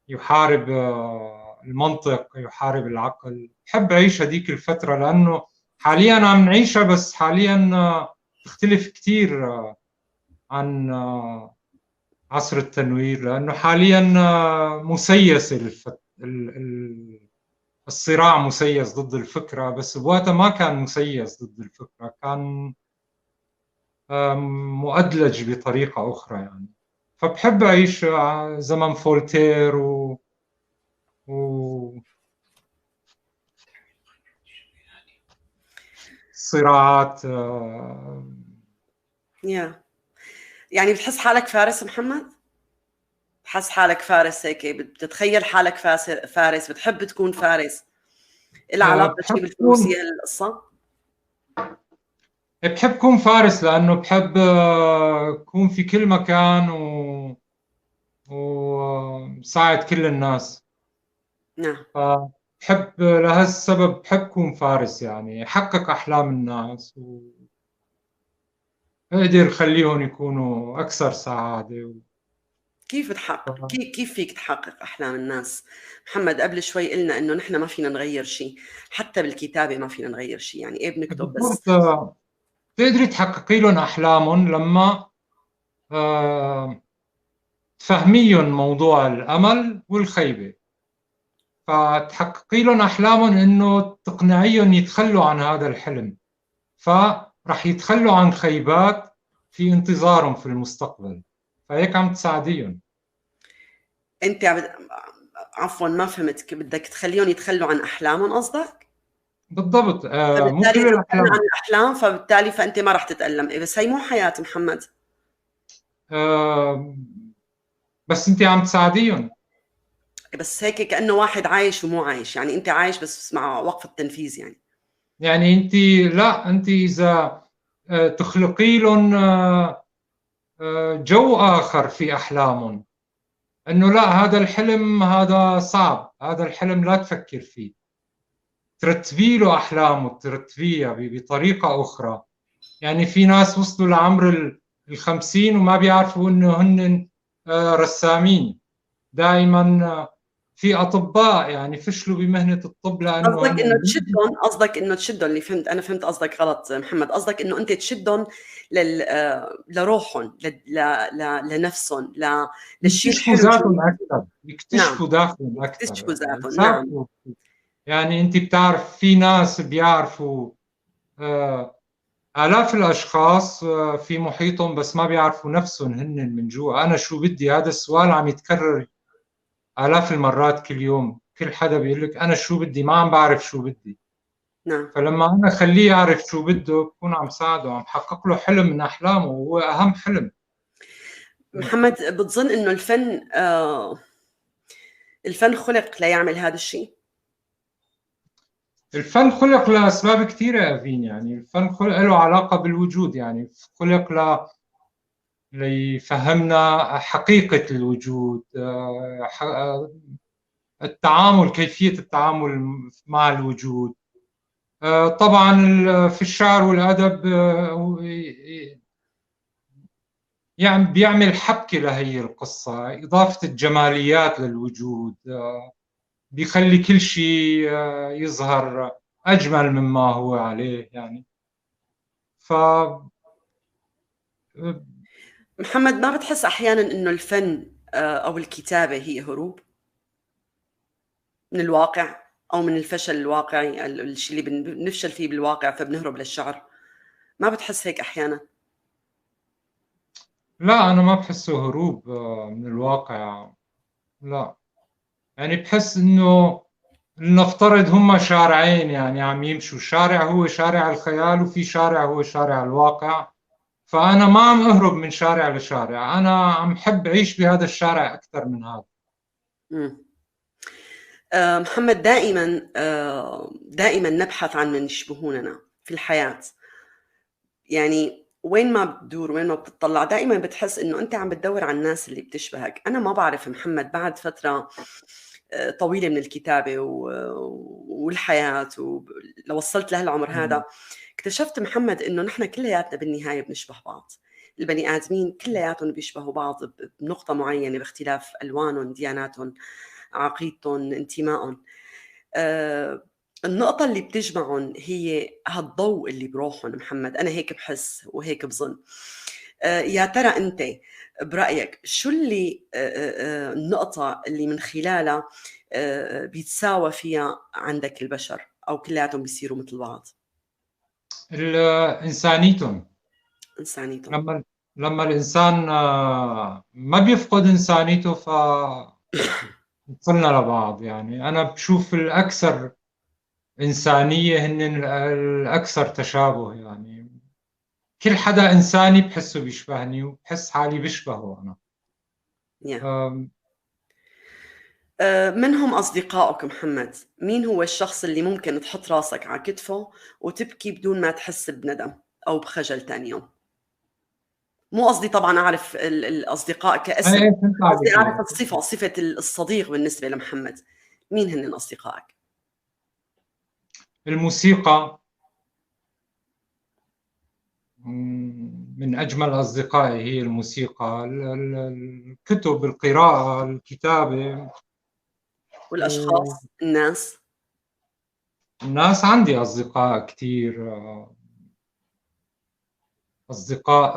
ويحارب المنطق، يحارب العقل. بحب أعيش هذيك الفترة، لأنه حاليا عم نعيشها، بس حاليا تختلف كتير عن عصر التنوير، لأنه حاليا مسيس الصراع مسيس ضد الفكرة، بس بوقتها ما كان مسيس ضد الفكرة، كان مؤدلج بطريقة أخرى يعني. فبحب أعيش زمن فولتير و صراعات. يعني بتحس حالك فارس محمد؟ بتحس حالك فارس هيك؟ بتتخيل حالك فارس؟ بتحب تكون فارس؟ إلها علاقة شيء بالفروسية القصة؟ بحب كون فارس، لأنه بحب كون في كل مكان وساعد كل الناس. نعم. فبحب لهالسبب بحب كون فارس، يعني حقق أحلام الناس وأقدر خليهم يكونوا أكثر سعادة. كيف تحقق؟ كيف فيك تحقق أحلام الناس؟ محمد قبل شوي قلنا إنه نحن ما فينا نغير شيء، حتى بالكتابة ما فينا نغير شيء، يعني إيه بنكتب بس. تقدري تحققي لهم أحلامهم لما تفهميهم موضوع الأمل والخيبة، فتحققي لهم أحلامهم، إنه تقنعيهم يتخلوا عن هذا الحلم، فرح يتخلوا عن خيبات في انتظارهم في المستقبل، فهيك عم تساعديهم. أنت عفوا ما فهمت، بدك تخليهم يتخلوا عن أحلامهم قصدك؟ بالضبط. مو فبالتالي كل الأحلام عن الأحلام، فبالتالي فأنت ما رح تتألم. بس هي مو حياة محمد. بس أنت عم تساعديهم. بس هيك كأنه واحد عايش ومو عايش، يعني أنت عايش بس مع وقف التنفيذ يعني أنت، لا، أنت إذا تخلقي لهم جو آخر في أحلامهم، إنه لا، هذا الحلم هذا صعب، هذا الحلم لا تفكر فيه، ترتبي له أحلامه، ترتبيها بطريقة أخرى. يعني في ناس وصلوا لعمر 50 وما بيعرفوا إنه هن رسامين. دائما في اطباء يعني فشلوا بمهنه الطب لانه قصدك انه تشدهم اللي فهمت، انا فهمت قصدك غلط محمد، قصدك انه انت تشدهم لروحهم، لنفسهم، للشيء يكتشفوا الحلو ذاتهم جوا. اكثر، يكتشفوا داخلهم يكتشفوا اكثر، ذاتهم. نعم. يسافروا. يعني انت بتعرف في ناس بيعرفوا آلاف الأشخاص في محيطهم بس ما بيعرفوا نفسهم هن من جوا. أنا شو بدي؟ هذا السؤال عم يتكرر آلاف المرات كل يوم. كل حدا بيقول لك أنا شو بدي، ما عم بعرف شو بدي. نعم. فلما أنا خليه يعرف شو بده بكون عم ساعده، عم حقق له حلم من أحلامه، وهو أهم حلم. محمد، بتظن إنه الفن خلق ليعمل هذا الشيء؟ الفن خلق لأسباب كثيرة يا فين. يعني الفن خلق له علاقة بالوجود، يعني خلق ليفهمنا حقيقة الوجود، التعامل، كيفية التعامل مع الوجود. طبعا في الشعر والأدب يعني بيعمل حبكة لهي القصة، إضافة الجماليات للوجود بيخلي كل شيء يظهر أجمل مما هو عليه. يعني ف محمد، ما بتحس أحيانا إنه الفن أو الكتابة هي هروب من الواقع، أو من الفشل الواقعي، الشيء اللي بنفشل فيه بالواقع فبنهرب للشعر؟ ما بتحس هيك أحيانا؟ لا، أنا ما بحسه هروب من الواقع. لا، يعني بحس إنه لنفترض هم شارعين يعني عم يمشوا، شارع هو شارع الخيال وفي شارع هو شارع الواقع. فأنا ما عم أهرب من شارع لشارع، أنا عم حب أعيش بهذا الشارع أكثر من هذا. محمد، دائما نبحث عن من يشبهوننا في الحياة. يعني وين ما بتدور، وين ما بتطلع، دائما بتحس انه انت عم بتدور على الناس اللي بتشبهك. انا ما بعرف محمد، بعد فترة طويلة من الكتابة والحياة، ولو وصلت لهالعمر هذا، اكتشفت محمد انه نحن كلياتنا بالنهاية بنشبه بعض. البني آدمين كلياتهم بيشبهوا بعض بنقطة معينة، باختلاف ألوانهم، دياناتهم، عقيدتهم، انتمائهم. النقطة اللي بتجمعهم هي هالضوء اللي بروحهم. محمد، أنا هيك بحس وهيك بظن. يا ترى أنت برأيك شو اللي النقطة اللي من خلالها بيتساوى فيها عندك البشر، أو كلياتهم بيصيروا مثل بعض؟ إنسانيتهم. لما الإنسان ما بيفقد إنسانيته وصلنا لبعض. يعني أنا بشوف الأكثر إنسانية هن الأكثر تشابه. يعني كل حدا إنساني بحسه بيشبهني وبحس حالي بشبهه أنا. منهم أصدقائك محمد، مين هو الشخص اللي ممكن تحط راسك على كتفه وتبكي بدون ما تحس بندم أو بخجل تاني يوم؟ مو قصدي طبعا أعرف الأصدقاء كاسم، قصدي أعرف صفة الصديق بالنسبة لمحمد. مين هن أصدقائك؟ الموسيقى من أجمل أصدقائي، هي الموسيقى. الكتب، القراءة، الكتابة. والأشخاص، الناس عندي أصدقاء كتير، أصدقاء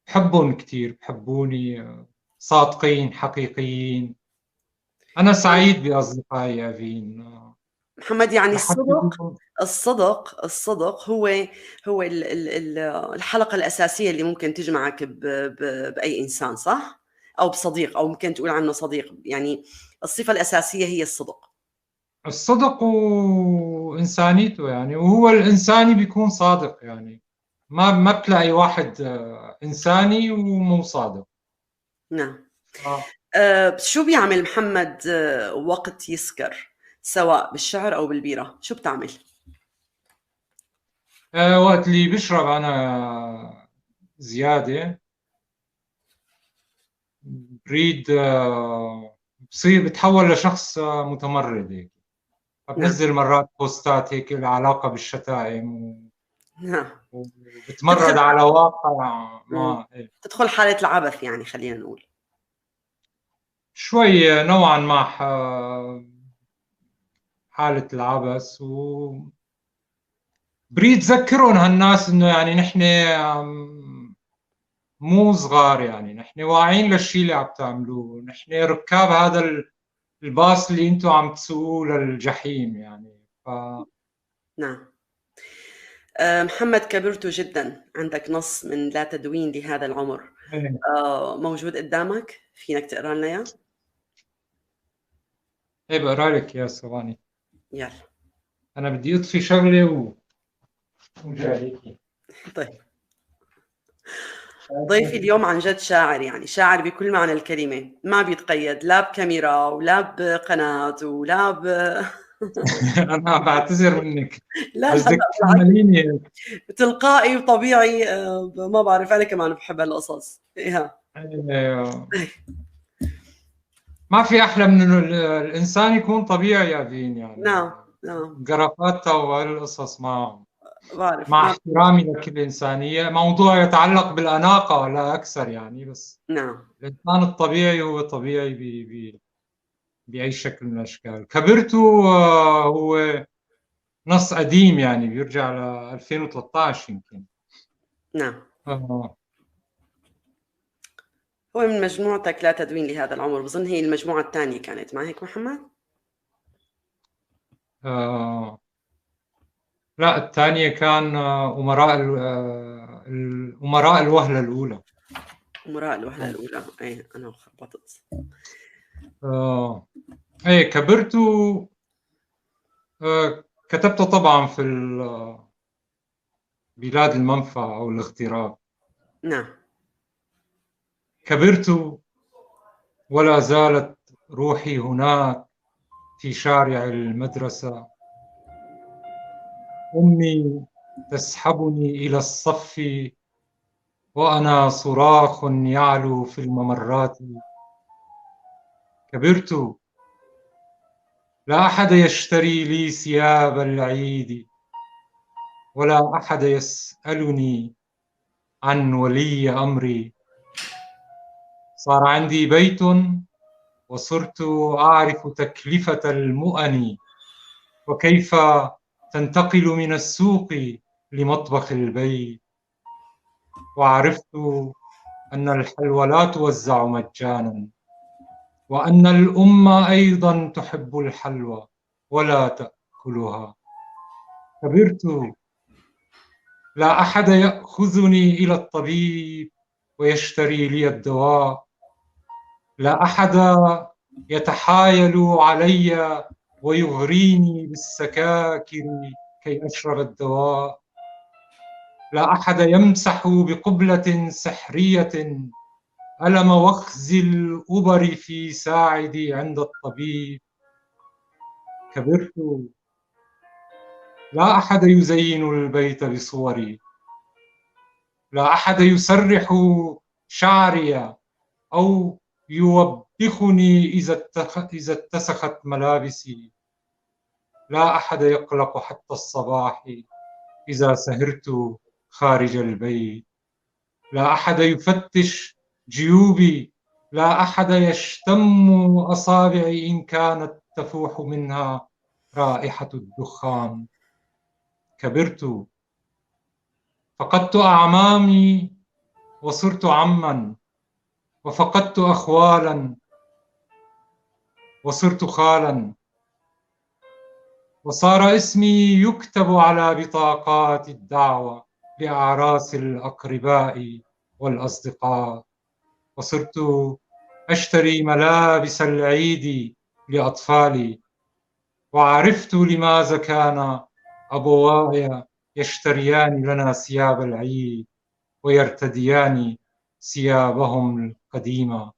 بحبهم كتير، بحبوني، صادقين، حقيقيين. أنا سعيد بأصدقائي يا فين محمد. يعني الصدق هو الحلقة الأساسية اللي ممكن تجمعك بأي إنسان، صح؟ أو بصديق، أو ممكن تقول عنه صديق. يعني الصفة الأساسية هي الصدق وإنسانيته. يعني وهو الإنساني بيكون صادق. يعني ما بتلاقي واحد إنساني ومو صادق. نعم. شو بيعمل محمد وقت يسكر، سواء بالشعر أو بالبيرة؟ شو بتعمل؟ وقت اللي بشرب أنا زيادة، بريد بصير بتحول لشخص متمرد هيك. بنزل مرات بوستات هيك العلاقة بالشتائم وبتمرد على واقع ما تدخل حالة العبث، يعني خلينا نقول. شوي نوعا ما حالة العبث، بريد ذكرهم هالناس انه يعني نحن مو صغار، يعني نحن واعيين للشيء اللي عم تعملوه، نحن ركاب هذا الباص اللي انتم عم تسوقوه للجحيم يعني. نعم. محمد، كبرت جدا، عندك نص من لا تدوين لهذا العمر موجود قدامك، فينك تقرا لنا اياه؟ ايه بقرا لك يا ثواني، يلا. انا بدي اطفي شغله وجاي. طيب. ضيفي اليوم عن جد شاعر، يعني شاعر بكل معنى الكلمة، ما بيتقيد لا بكاميرا ولا بقناة ولا انا بعتذر منك، لا بس لا لا، بدك بالعكس، تحمليني. تلقائي وطبيعي. ما بعرف، أنا كمان بحب هالقصص. إيه. ما في احلى من انه الانسان يكون طبيعي يا فين، يعني نعم نعم، جرافاتها وهالقصص معهم، بعرف مع ما. احترامي لكل إنسانية. موضوع يتعلق بالأناقة لا أكثر يعني، بس نعم الإنسان الطبيعي هو طبيعي بأي شكل من الأشكال. كبرت هو نص قديم يعني، بيرجع ل 2013 يمكن. نعم. آه. هو من مجموعتك لا تدوين لهذا العمر، بظن هي المجموعة الثانية كانت، ما هيك محمد؟ لا، الثانية كان أمراء الوهلة الأولى. أمراء الوهلة الأولى، إيه أنا خربطت. إيه كبرت. كتبت طبعا في بلاد المنفى أو الاغتراب. نعم. كبرت ولا زالت روحي هناك في شارع المدرسة، أمي تسحبني إلى الصف وأنا صراخ يعلو في الممرات. كبرت، لا أحد يشتري لي ثياب العيد، ولا أحد يسألني عن ولي أمري. صار عندي بيت وصرت أعرف تكلفة المؤن، وكيف تنتقل من السوق لمطبخ البيت. وعرفت أن الحلوى لا توزع مجانا، وأن الأم أيضا تحب الحلوى ولا تأكلها. كبرت، لا أحد يأخذني إلى الطبيب ويشتري لي الدواء، لا أحد يتحايل علي ويغريني بالسكاكر كي أشرب الدواء، لا أحد يمسح بقبلة سحرية ألم وخز الأبر في ساعدي عند الطبيب. كبرت، لا أحد يزين البيت بصوري، لا أحد يسرح شعري أو يوبخني إذا اتسخت ملابسي، لا أحد يقلق حتى الصباح إذا سهرت خارج البيت، لا أحد يفتش جيوبي، لا أحد يشتم أصابعي إن كانت تفوح منها رائحة الدخان. كبرت، فقدت أعمامي وصرت عما، وفقدت أخوالا وصرت خالا، وصار اسمي يكتب على بطاقات الدعوة لأعراس الأقرباء والأصدقاء، وصرت أشتري ملابس العيد لأطفالي، وعرفت لماذا كان أبواي يشتريان لنا ثياب العيد ويرتديان ثيابهم القديمة.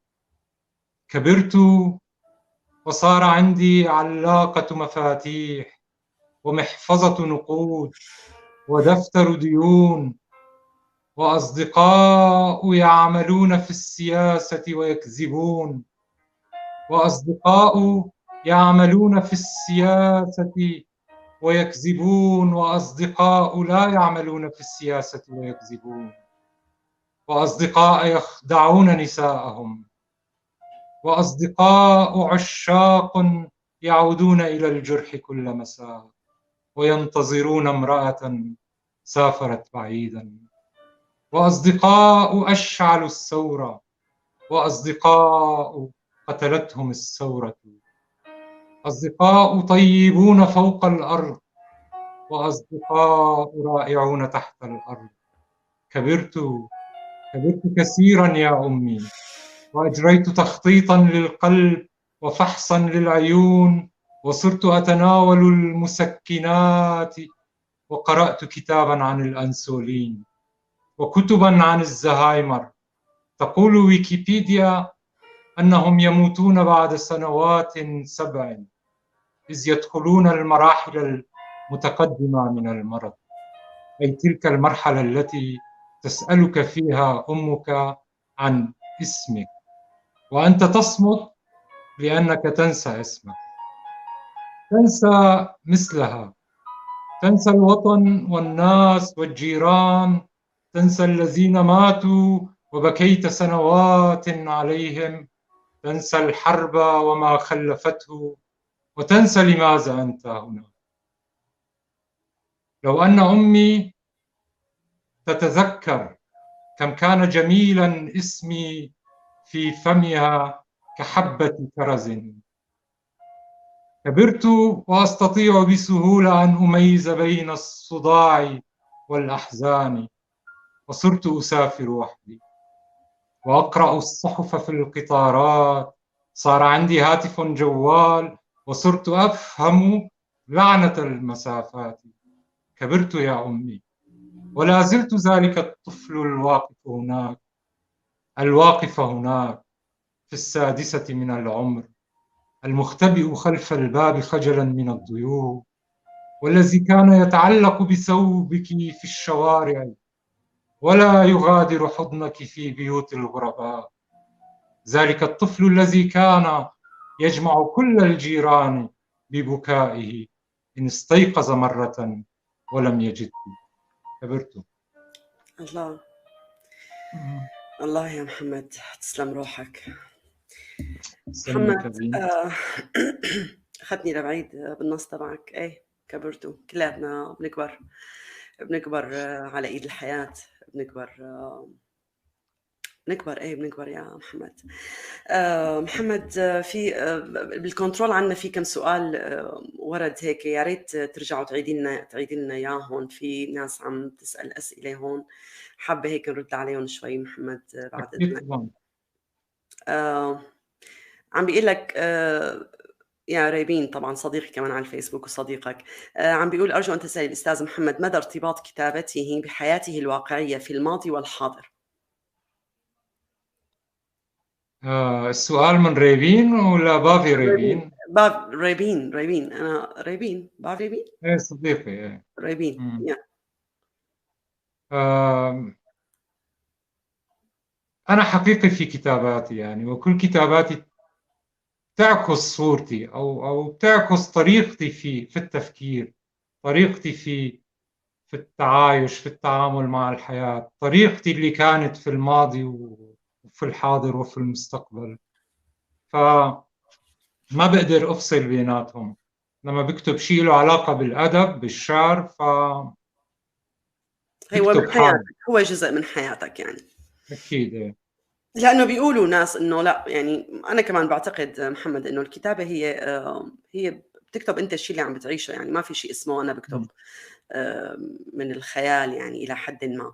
كبرت وصار عندي علاقة مفاتيح ومحفظة نقود ودفتر ديون، وأصدقاء يعملون في السياسة ويكذبون، وأصدقاء يعملون في السياسة ويكذبون، وأصدقاء لا يعملون في السياسة ويكذبون، وأصدقاء يخدعون نساءهم، وأصدقاء عشاق يعودون إلى الجرح كل مساء وينتظرون امرأة سافرت بعيدا، وأصدقاء أشعلوا الثورة، وأصدقاء قتلتهم الثورة، أصدقاء طيبون فوق الأرض، وأصدقاء رائعون تحت الأرض. كبرت كثيرا يا أمي، وأجريت تخطيطا للقلب وفحصا للعيون، وصرت أتناول المسكنات، وقرأت كتابا عن الأنسولين وكتبا عن الزهايمر. تقول ويكيبيديا أنهم يموتون بعد سنوات 7 إذ يدخلون المراحل المتقدمة من المرض، أي تلك المرحلة التي تسألك فيها أمك عن اسمك وأنت تصمت لأنك تنسى اسمك، تنسى مثلها، تنسى الوطن والناس والجيران، تنسى الذين ماتوا وبكيت سنوات عليهم، تنسى الحرب وما خلفته، وتنسى لماذا أنت هنا. لو أن أمي تتذكر كم كان جميلا اسمي في فمها كحبة كرز. كبرت وأستطيع بسهولة أن أميز بين الصداع والأحزان، وصرت أسافر وحدي وأقرأ الصحف في القطارات، صار عندي هاتف جوال، وصرت أفهم لعنة المسافات. كبرت يا أمي ولا زلت ذلك الطفل الواقف هناك في 6 من العمر، المختبئ خلف الباب خجلا من الضيوف، والذي كان يتعلق بثوبك في الشوارع ولا يغادر حضنك في بيوت الغرباء، ذلك الطفل الذي كان يجمع كل الجيران ببكائه إن استيقظ مرة ولم يجدك. كبرت. الله الله يا محمد، تسلم روحك. محمد أخذني لبعيد بالنص تبعك. ايه كبرتوا، كلابنا بنكبر على ايد الحياة، بنكبر يا محمد. محمد، في بالكنترول عنا في كم سؤال ورد هيك، يا ريت ترجعوا تعيدي لنا اياهم. في ناس عم تسأل أسئلة هون، حابة هيك نرد عليهم شوي محمد بعد إذنك. عم بيقول لك يا ريبين، طبعا صديقي كمان على الفيسبوك وصديقك، عم بيقول أرجو أن تسأل الأستاذ محمد مدى ارتباط كتابته بحياته الواقعية في الماضي والحاضر. السؤال من ريبين ولا بافي ريبين؟ ريبين أنا ريبين بافي ريبين. إيه صديقي ريبين. أنا حقيقي في كتاباتي يعني، وكل كتاباتي تعكس صورتي أو تعكس طريقتي في التفكير، طريقتي في التعايش، في التعامل مع الحياة، طريقتي اللي كانت في الماضي وفي الحاضر وفي المستقبل. فما بقدر أفصل بيناتهم. لما بكتب شيء له علاقة بالأدب بالشعر هو من حياتك، هو جزء من حياتك يعني. أكيد. لأنه بيقولوا ناس إنه لا، يعني أنا كمان بعتقد محمد إنه الكتابة هي بتكتب أنت الشيء اللي عم بتعيشه، يعني ما في شيء اسمه أنا بكتب من الخيال يعني إلى حد ما.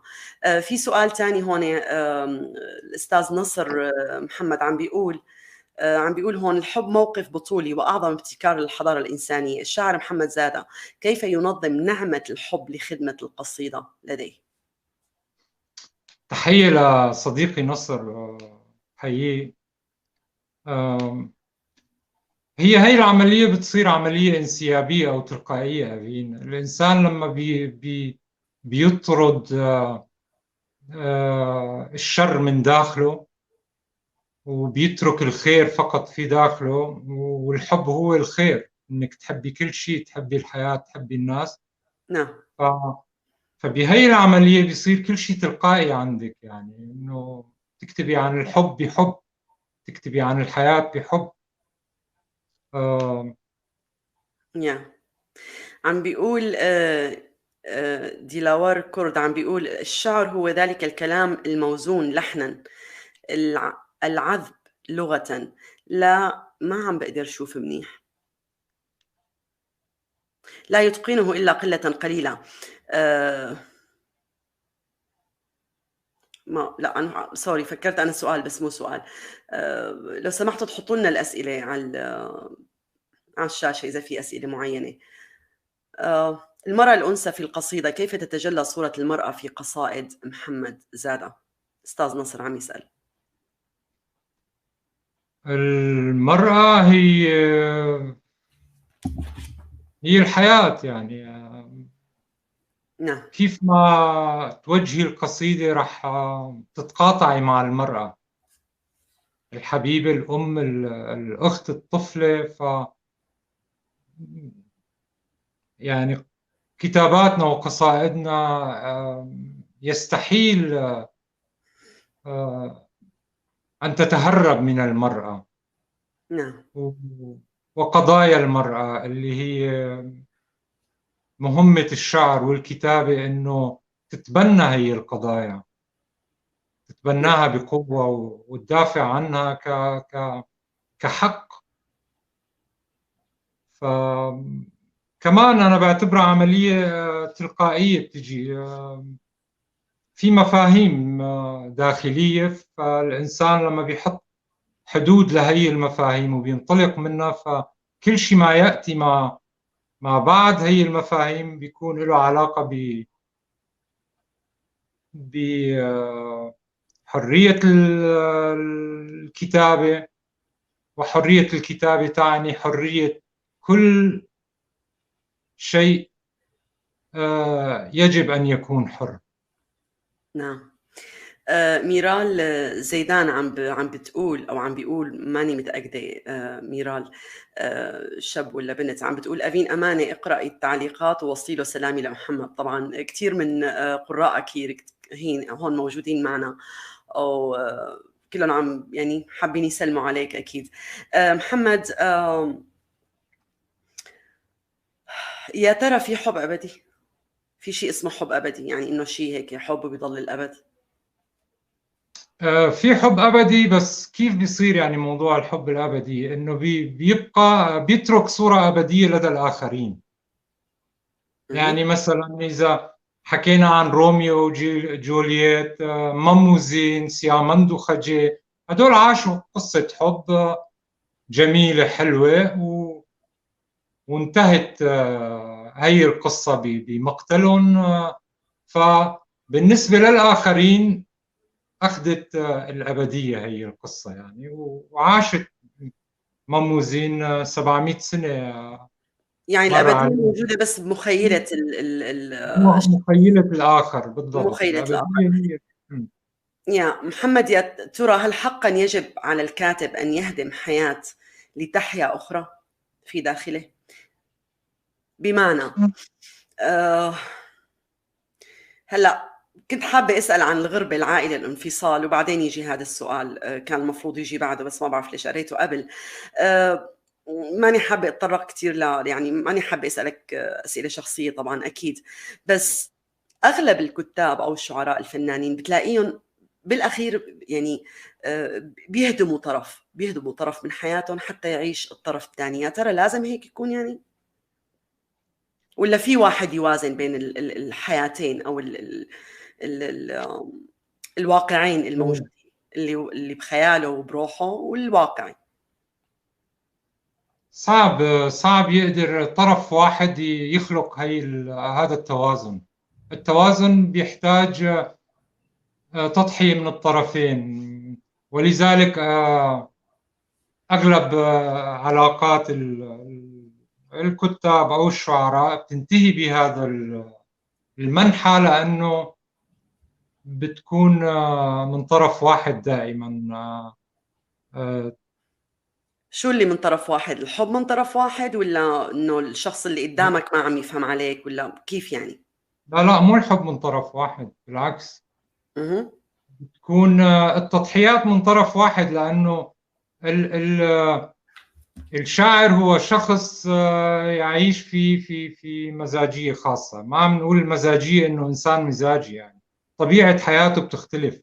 في سؤال تاني هون، الأستاذ نصر محمد عم بيقول هون: الحب موقف بطولي وأعظم ابتكار للحضارة الإنسانية. الشاعر محمد زادة كيف ينظم نعمة الحب لخدمة القصيدة لديه؟ تحية لصديقي نصر، حييه. هي العملية بتصير عملية انسيابية أو تلقائية. الإنسان لما بيطرد الشر من داخله وبيترك الخير فقط في داخله، والحب هو الخير، إنك تحبي كل شيء، تحبي الحياة، تحبي الناس. نعم. فبهي العملية بيصير كل شيء تلقائي عندك، يعني إنه تكتبي عن الحب بحب، تكتبي عن الحياة بحب. عم بيقول ديلاور كورد عم بيقول الشعر هو ذلك الكلام الموزون لحنا العذب لغة. لا، ما عم بقدر شوف منيح. لا يتقنه إلا قلة قليلة. ما لا أنا سوري، فكرت أنا سؤال بس مو سؤال. لو سمحتوا تحطوا لنا الأسئلة على الشاشة إذا في أسئلة معينة. المرأة الأنثى في القصيدة، كيف تتجلى صورة المرأة في قصائد محمد زادة؟ أستاذ نصر عم يسأل. المرأة هي الحياة يعني. نعم. كيف ما توجهي القصيدة رح تتقاطعي مع المرأة، الحبيبة، الأم، الأخت، الطفلة. يعني كتاباتنا وقصائدنا يستحيل أن تتهرب من المرأة. نعم. وقضايا المرأة اللي هي مهمة الشعر والكتابة، إنه تتبنى هي القضايا، تتبناها بقوة وتدافع عنها كحق. فكمان أنا بعتبرها عملية تلقائية بتجي في مفاهيم داخلية، فالإنسان لما بيحط حدود لهي المفاهيم وبينطلق منها، فكل شيء ما يأتي ما بعد هي المفاهيم بيكون له علاقة بحرية الكتابة. وحرية الكتابة تعني حرية كل شيء يجب أن يكون حر. نعم. ميرال زيدان عم بتقول او عم بيقول، ماني متاكده ميرال شاب ولا بنت، عم بتقول أفين أمانة اقرأي التعليقات ووصيله سلامي لمحمد. طبعا كثير من قراءك هون موجودين معنا، او كلهم عم يعني حابين يسلموا عليك اكيد. محمد، يا ترى في حب ابدي؟ في شيء اسمه حب ابدي، يعني انه شيء هيك حب بيضل للابد؟ في حب أبدي، بس كيف بيصير يعني موضوع الحب الأبدي؟ إنه بيبقى بيترك صورة أبدية لدى الآخرين. يعني مثلا إذا حكينا عن روميو وجولييت، مموزين، سيامندو خجي، هدول عاشوا قصة حب جميلة حلوة وانتهت هي القصة بمقتلهم. فبالنسبة للآخرين أخذت الأبدية هي القصة يعني، وعاشت مموزين 700 سنة. يعني الأبدية موجودة بس بمخيلة مخيلة الآخر بالضبط. مخيلة الآخر. هي. يا محمد، يا ترى هل حقا يجب على الكاتب أن يهدم حياة لتحيا أخرى في داخله؟ بمعنى هلأ كنت حابة أسأل عن الغربة، العائلة، الانفصال، وبعدين يجي هذا السؤال. كان المفروض يجي بعده بس ما بعرف ليش قريته قبل. ماني حابة أتطرق كتير يعني ماني حابة أسألك أسئلة شخصية طبعا أكيد، بس أغلب الكتاب أو الشعراء الفنانين بتلاقيهم بالأخير يعني بيهدموا طرف من حياتهم حتى يعيش الطرف الثاني. يا ترى لازم هيك يكون يعني، ولا في واحد يوازن بين الحياتين أو الواقعين الموجودين، اللي بخياله وبروحه والواقعي؟ صعب يقدر طرف واحد يخلق هذا التوازن. التوازن بيحتاج تضحية من الطرفين، ولذلك أغلب علاقات الكتاب أو الشعراء بتنتهي بهذا المنحى، لأنه بتكون من طرف واحد دائما. شو اللي من طرف واحد؟ الحب من طرف واحد، ولا انه الشخص اللي قدامك ما عم يفهم عليك، ولا كيف يعني؟ لا، مو الحب من طرف واحد، بالعكس. بتكون التضحيات من طرف واحد، لأنه الشاعر هو شخص يعيش في مزاجية خاصة. ما عم نقول المزاجية إنه إنسان مزاجي، يعني طبيعة حياته بتختلف.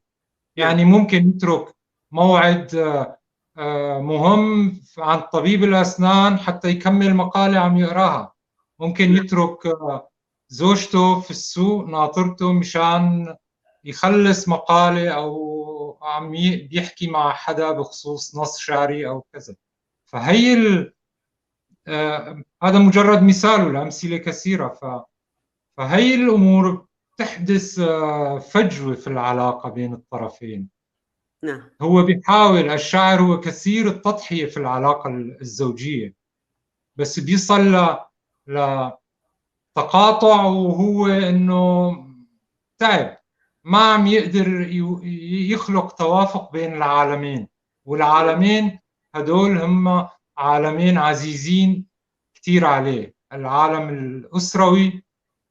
يعني ممكن يترك موعد مهم عن طبيب الأسنان حتى يكمل مقالة عم يقراها. ممكن يترك زوجته في السوق ناطرته مشان يخلص مقالة أو عم بيحكي مع حدا بخصوص نص شعري أو كذا. فهي هذا مجرد مثال، والأمثلة كثيرة. فهي الأمور تحدث فجوة في العلاقة بين الطرفين. نعم. هو بيحاول، الشاعر هو كثير التضحية في العلاقة الزوجية، بس بيصل لتقاطع وهو إنه تعب، ما عم يقدر يخلق توافق بين العالمين. والعالمين هدول هم عالمين عزيزين كتير عليه، العالم الأسروي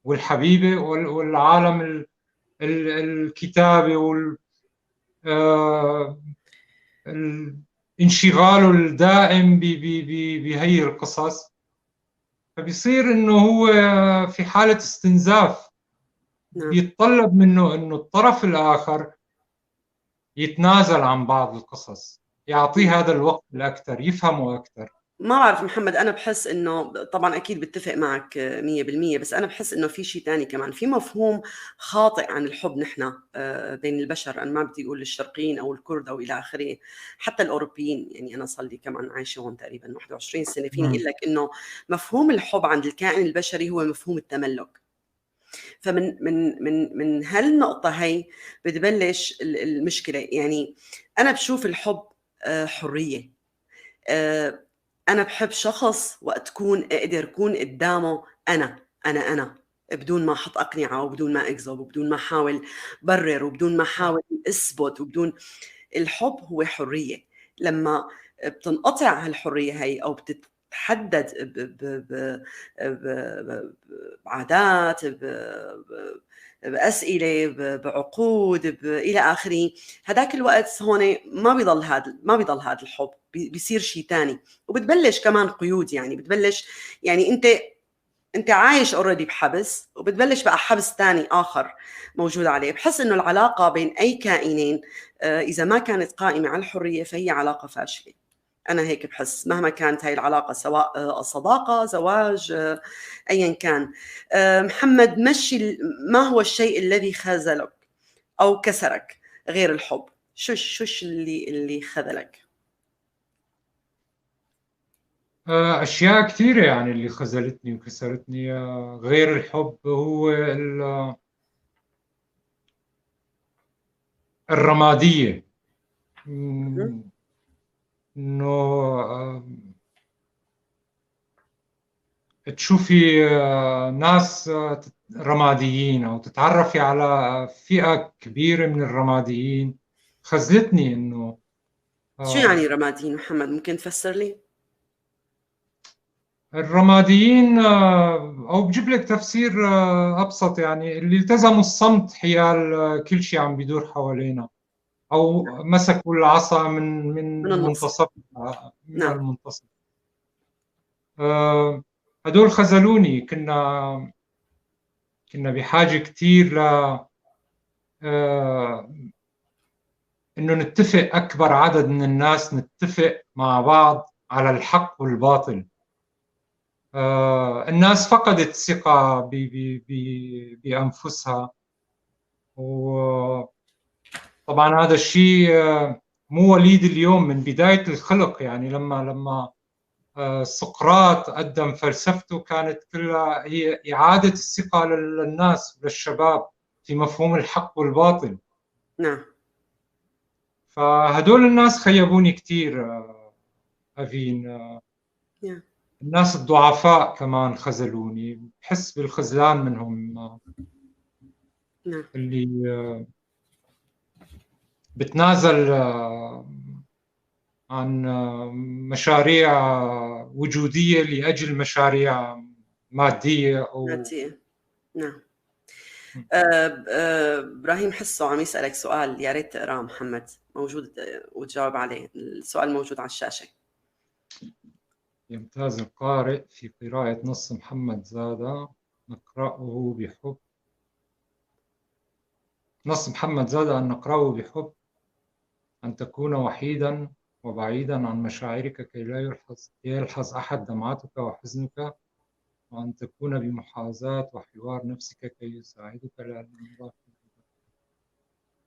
والحبيبة، والعالم الكتابة انشغاله الدائم بهي القصص. فبيصير انه هو في حالة استنزاف. بيتطلب منه انه الطرف الاخر يتنازل عن بعض القصص، يعطيه هذا الوقت الاكثر، يفهمه اكثر. ما بعرف محمد، أنا بحس إنه طبعا أكيد بتفق معك 100%، بس أنا بحس إنه في شيء تاني كمان، في مفهوم خاطئ عن الحب نحن بين البشر. أنا ما بدي أقول الشرقيين أو الكرد أو إلى آخره، حتى الأوروبيين. يعني أنا صار لي كمان عايشة هون تقريبا 21 سنة، فيني أقول لك إنه مفهوم الحب عند الكائن البشري هو مفهوم التملك. فمن من هالنقطة هي بتبلش المشكلة. يعني أنا بشوف الحب حرية. أنا بحب شخص وقت أقدر أكون قدامه أنا بدون ما أحط أقنعة، وبدون ما أكذب، وبدون ما أحاول برر، وبدون ما أحاول أثبت، وبدون. الحب هو حرية. لما بتنقطع هالحرية هي أو بتتحدد بعادات، بأسئلة، بعقود، إلى آخره، هذاك الوقت هون ما بيضل هذا الحب، بيصير شيء تاني. وبتبلش كمان قيود. يعني بتبلش، يعني انت عايش اوريدي بحبس، وبتبلش بقى حبس تاني اخر موجود عليه. بحس انه العلاقه بين اي كائنين اذا ما كانت قائمه على الحريه فهي علاقه فاشله. انا هيك بحس، مهما كانت هاي العلاقه، سواء صداقه، زواج، ايا كان. محمد، ما هو الشيء الذي خذلك او كسرك غير الحب؟ شوش اللي خذلك؟ أشياء كثيرة يعني اللي خذلتني وكسرتني غير الحب. هو الرمادية. إنه تشوفي ناس رماديين أو تتعرفي على فئة كبيرة من الرماديين. خذلتني إنه شو يعني رماديين محمد؟ ممكن تفسر لي؟ الرماديين، أو بجيب لك تفسير أبسط، يعني اللي التزموا الصمت حيال كل شيء عم بيدور حوالينا، أو مسكوا العصا من منتصف، من نعم. المنتصف. هدول خذلوني. كنا بحاجة كتير إنه نتفق، أكبر عدد من الناس نتفق مع بعض على الحق والباطل. الناس فقدت الثقة بأنفسها، وطبعا هذا الشيء مو وليد اليوم، من بداية الخلق. يعني لما سقراط قدم فلسفته كانت كلها هي إعادة الثقة للناس وللشباب في مفهوم الحق والباطل. نعم. فهدول الناس خيبوني كتير أفين. نعم. الناس الضعفاء كمان خذلوني، بحس بالخذلان منهم. نعم. اللي بتنازل عن مشاريع وجودية لأجل مشاريع مادية أو مادية. نعم. ابراهيم حسو عم يسألك سؤال، يا ريت تقراه محمد، موجود وتجاوب عليه. السؤال موجود على الشاشة. يمتاز القارئ في قراءة نص محمد زادة، نقرأه بحب. نص محمد زادة أن نقرأه بحب، أن تكون وحيدا وبعيدا عن مشاعرك كي لا يلحظ أحد دمعتك وحزنك، وأن تكون بمحاذاة وحوار نفسك كي يساعدك لأن الله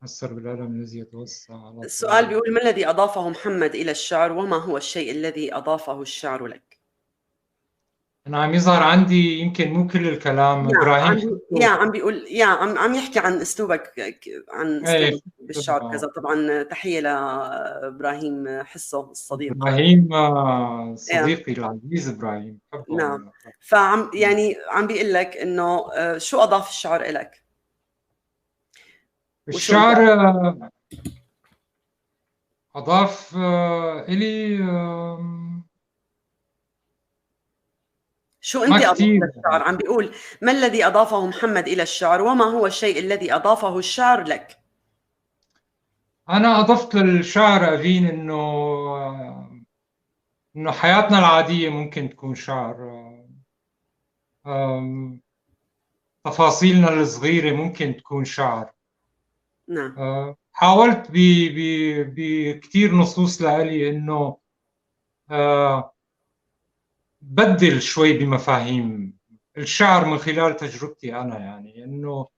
أثر بالعالم الذي يتوسع على السؤال طول. بيقول: ما الذي أضافه محمد إلى الشعر، وما هو الشيء الذي أضافه الشعر لك؟ أنا عم يظهر عندي يمكن مو كل الكلام. إبراهيم عم بيقول عم يحكي عن أسلوبك، عن إيه، أسلوبك بالشعر كذا. طبعا تحية لإبراهيم حسو الصديق. إبراهيم يا صديقي العزيز إبراهيم، بحبه. نعم. فعم عم بيقول لك إنه شو أضاف الشعر إلك؟ الشعر أضاف إلي شو أنت ما أضفت كتير. للشعر؟ عم بيقول: ما الذي أضافه محمد إلى الشعر، وما هو الشيء الذي أضافه الشعر لك؟ أنا أضفت للشعر أفين إنه حياتنا العادية ممكن تكون شعر. تفاصيلنا الصغيرة ممكن تكون شعر. نعم. حاولت بكتير نصوص لألي إنه بدل شوي بمفاهيم الشعر من خلال تجربتي أنا، يعني إنه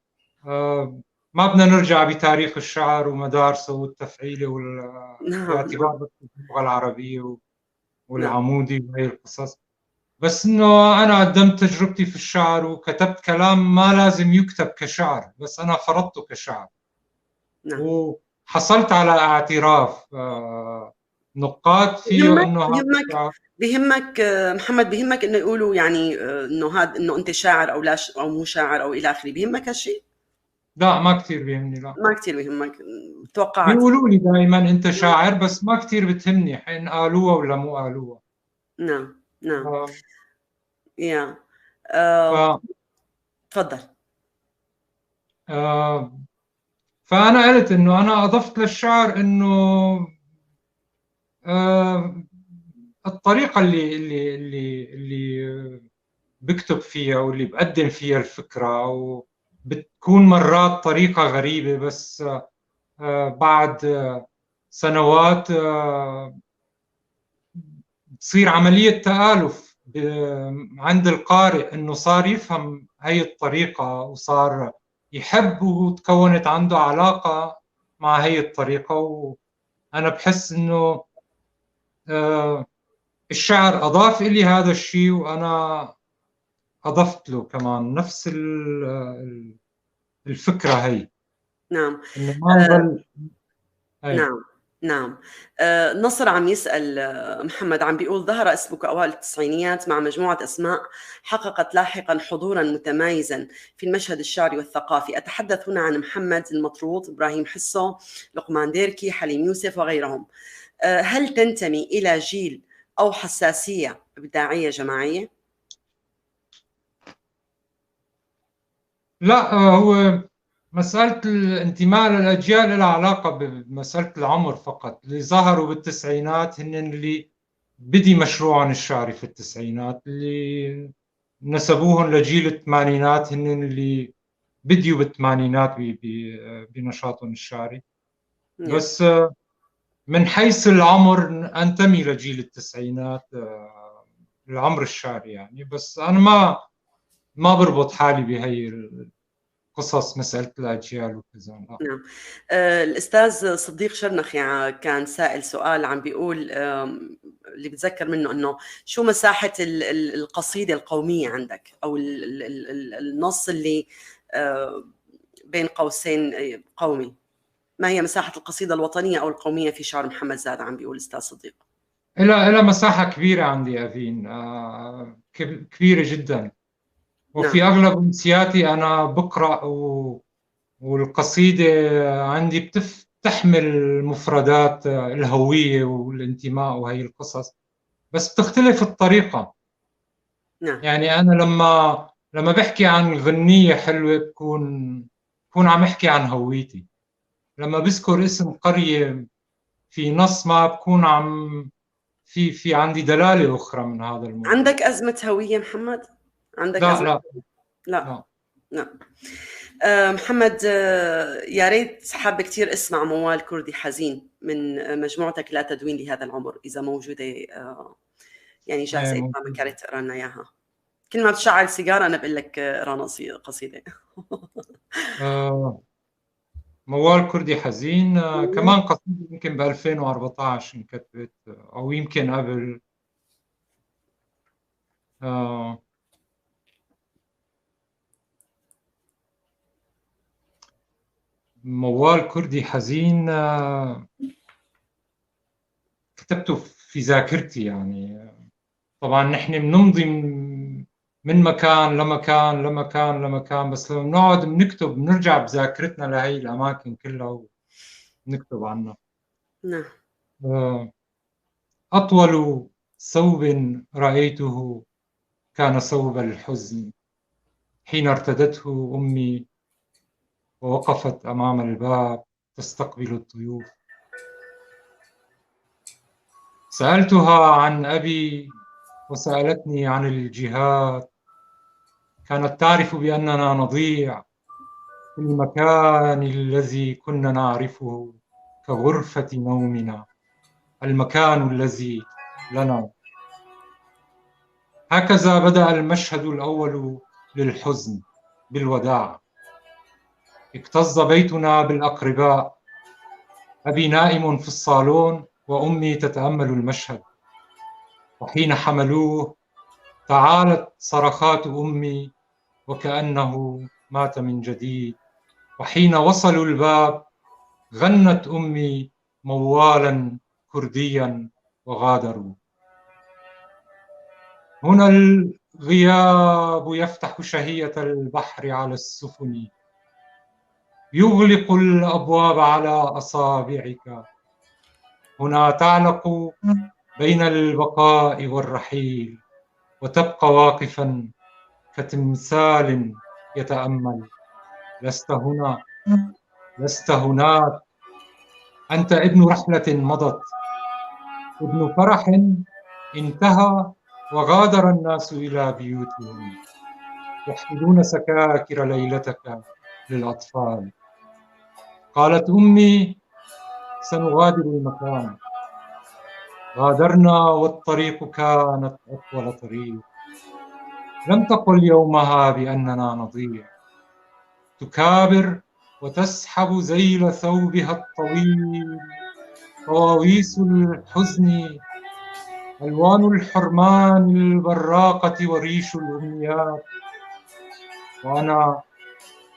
ما بدنا نرجع بتاريخ الشعر ومدارسه والتفعيلة والاعتبار باللغة العربية والعمودي وهي القصص، بس إنه أنا قدمت تجربتي في الشعر وكتبت كلام ما لازم يكتب كشعر، بس أنا فرضته كشعر. نعم. وحصلت على اعتراف نقاد فيه إنه بهمك محمد، بهمك إنه يقولوا يعني إنه أنت شاعر أو لا أو مو شاعر أو إلى آخره؟ بهمك هالشيء؟ لا، ما كثير بيهمني. لا، ما كثير بيهمك. توقعت بيقولوا لي دائما أنت شاعر، بس ما كثير بتهمني حين قالوها ولا مو قالوها. نعم. نعم. يا تفضل. فأنا قلت إنه أنا أضفت للشعر إنه الطريقة اللي بكتب فيها واللي بقدم فيها الفكرة، وبتكون مرات طريقة غريبة، بس بعد سنوات تصير عملية تآلف عند القارئ، إنه صار يفهم هاي الطريقة وصار يحب، وتكونت عنده علاقة مع هاي الطريقة. وأنا بحس إنه الشعر أضاف إلي هذا الشيء، وأنا أضفت له كمان نفس الفكرة هي. نعم. إنه ما نضل. نعم. نعم. نصر عم يسأل محمد، عم بيقول: ظهر اسمك أوائل التسعينيات مع مجموعة أسماء حققت لاحقا حضورا متمايزا في المشهد الشعري والثقافي. أتحدث هنا عن محمد المطروط، إبراهيم حسو، لقمان ديركي، حليم يوسف وغيرهم. هل تنتمي إلى جيل أو حساسية إبداعية جماعية؟ لا، هو مسألة الانتماء للأجيال لها علاقة بمسألة العمر فقط. اللي ظهروا بالتسعينات هن اللي بدي مشروعهم الشعري في التسعينات، اللي نسبوهم لجيل الثمانينات هن اللي بديوا بالثمانينات بنشاطهم الشعري. بس من حيث العمر أنتمي لجيل التسعينات، العمر الشعري يعني. بس أنا ما بربط حالي بهي قصص مسألة الأجيال وكذا. نعم. الأستاذ صديق شرنخي كان سائل سؤال، عم بيقول اللي بتذكر منه إنه شو مساحة القصيدة القومية عندك، أو النص اللي بين قوسين قومي. ما هي مساحة القصيدة الوطنية أو القومية في شعر محمد زادة؟ عم بيقول الأستاذ صديق. إلى مساحة كبيرة عندي أفين، كبيرة جدا. وفي أغلب أمسياتي أنا بقرأ والقصيدة عندي بتحمل مفردات الهوية والانتماء وهي القصص، بس بتختلف الطريقة. نعم. يعني أنا لما لما بحكي عن غنية حلوة بكون عم احكي عن هويتي. لما بذكر اسم قرية في نص ما بكون عم في عندي دلالة أخرى من هذا الموضوع. عندك أزمة هوية محمد؟ عندك لا أزمة؟ لا لا لا. محمد، يا ريت حابة كتير اسمع موال كردي حزين من مجموعتك لا تدوين لهذا العمر، إذا موجودة يعني جاهزة إذا ما كانت تقرا لنا إياها. كل ما بتشعل سيجارة أنا بقول لك اقرا قصيدة. موال كردي حزين، كمان قصيدة يمكن ب 2014 انكتبت أو يمكن قبل. موال كردي حزين كتبته في ذاكرتي. يعني طبعا نحن بنمضي من مكان لمكان لمكان لمكان، بس لما بنقعد بنكتب بنرجع بذاكرتنا لهي الأماكن كلها ونكتب عنها. نعم. أطول ثوب رأيته كان ثوب الحزن، حين ارتدته أمي ووقفت أمام الباب تستقبل الضيوف. سألتها عن أبي وسألتني عن الجهاد. كانت تعرف بأننا نضيع في المكان الذي كنا نعرفه كغرفة نومنا، المكان الذي لنا. هكذا بدأ المشهد الأول للحزن بالوداع. اكتظ بيتنا بالأقرباء، أبي نائم في الصالون وأمي تتأمل المشهد. وحين حملوه تعالت صرخات أمي وكأنه مات من جديد. وحين وصلوا الباب غنت أمي موالا كرديا وغادروا. هنا الغياب يفتح شهية البحر على السفن، يغلق الأبواب على أصابعك. هنا تعلق بين البقاء والرحيل وتبقى واقفا كتمثال يتأمل. لست هنا، لست هناك. أنت ابن رحلة مضت، ابن فرح انتهى وغادر الناس إلى بيوتهم يحملون سكاكر ليلتك للأطفال. قالت أمي سنغادر المكان. غادرنا والطريق كانت أطول طريق. لم تقل يومها بأننا نضيع. تكابر وتسحب ذيل ثوبها الطويل قواويس الحزن، ألوان الحرمان البراقة وريش الأمنيات. وأنا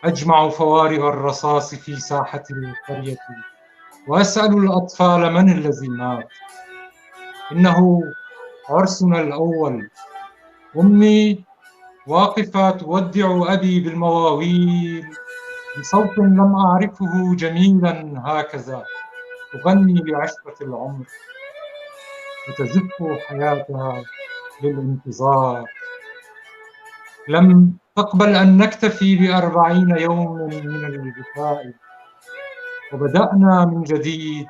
أجمع فوارغ الرصاص في ساحة القرية وأسأل الأطفال من الذي مات. إنه عرسنا الأول. أمي واقفة تودع أبي بالمواويل بصوت لم أعرفه جميلا هكذا، تغني لعشرة العمر وتزف حياتها للانتظار. لم تقبل أن نكتفي ب40 يوما من البكاء، وبدأنا من جديد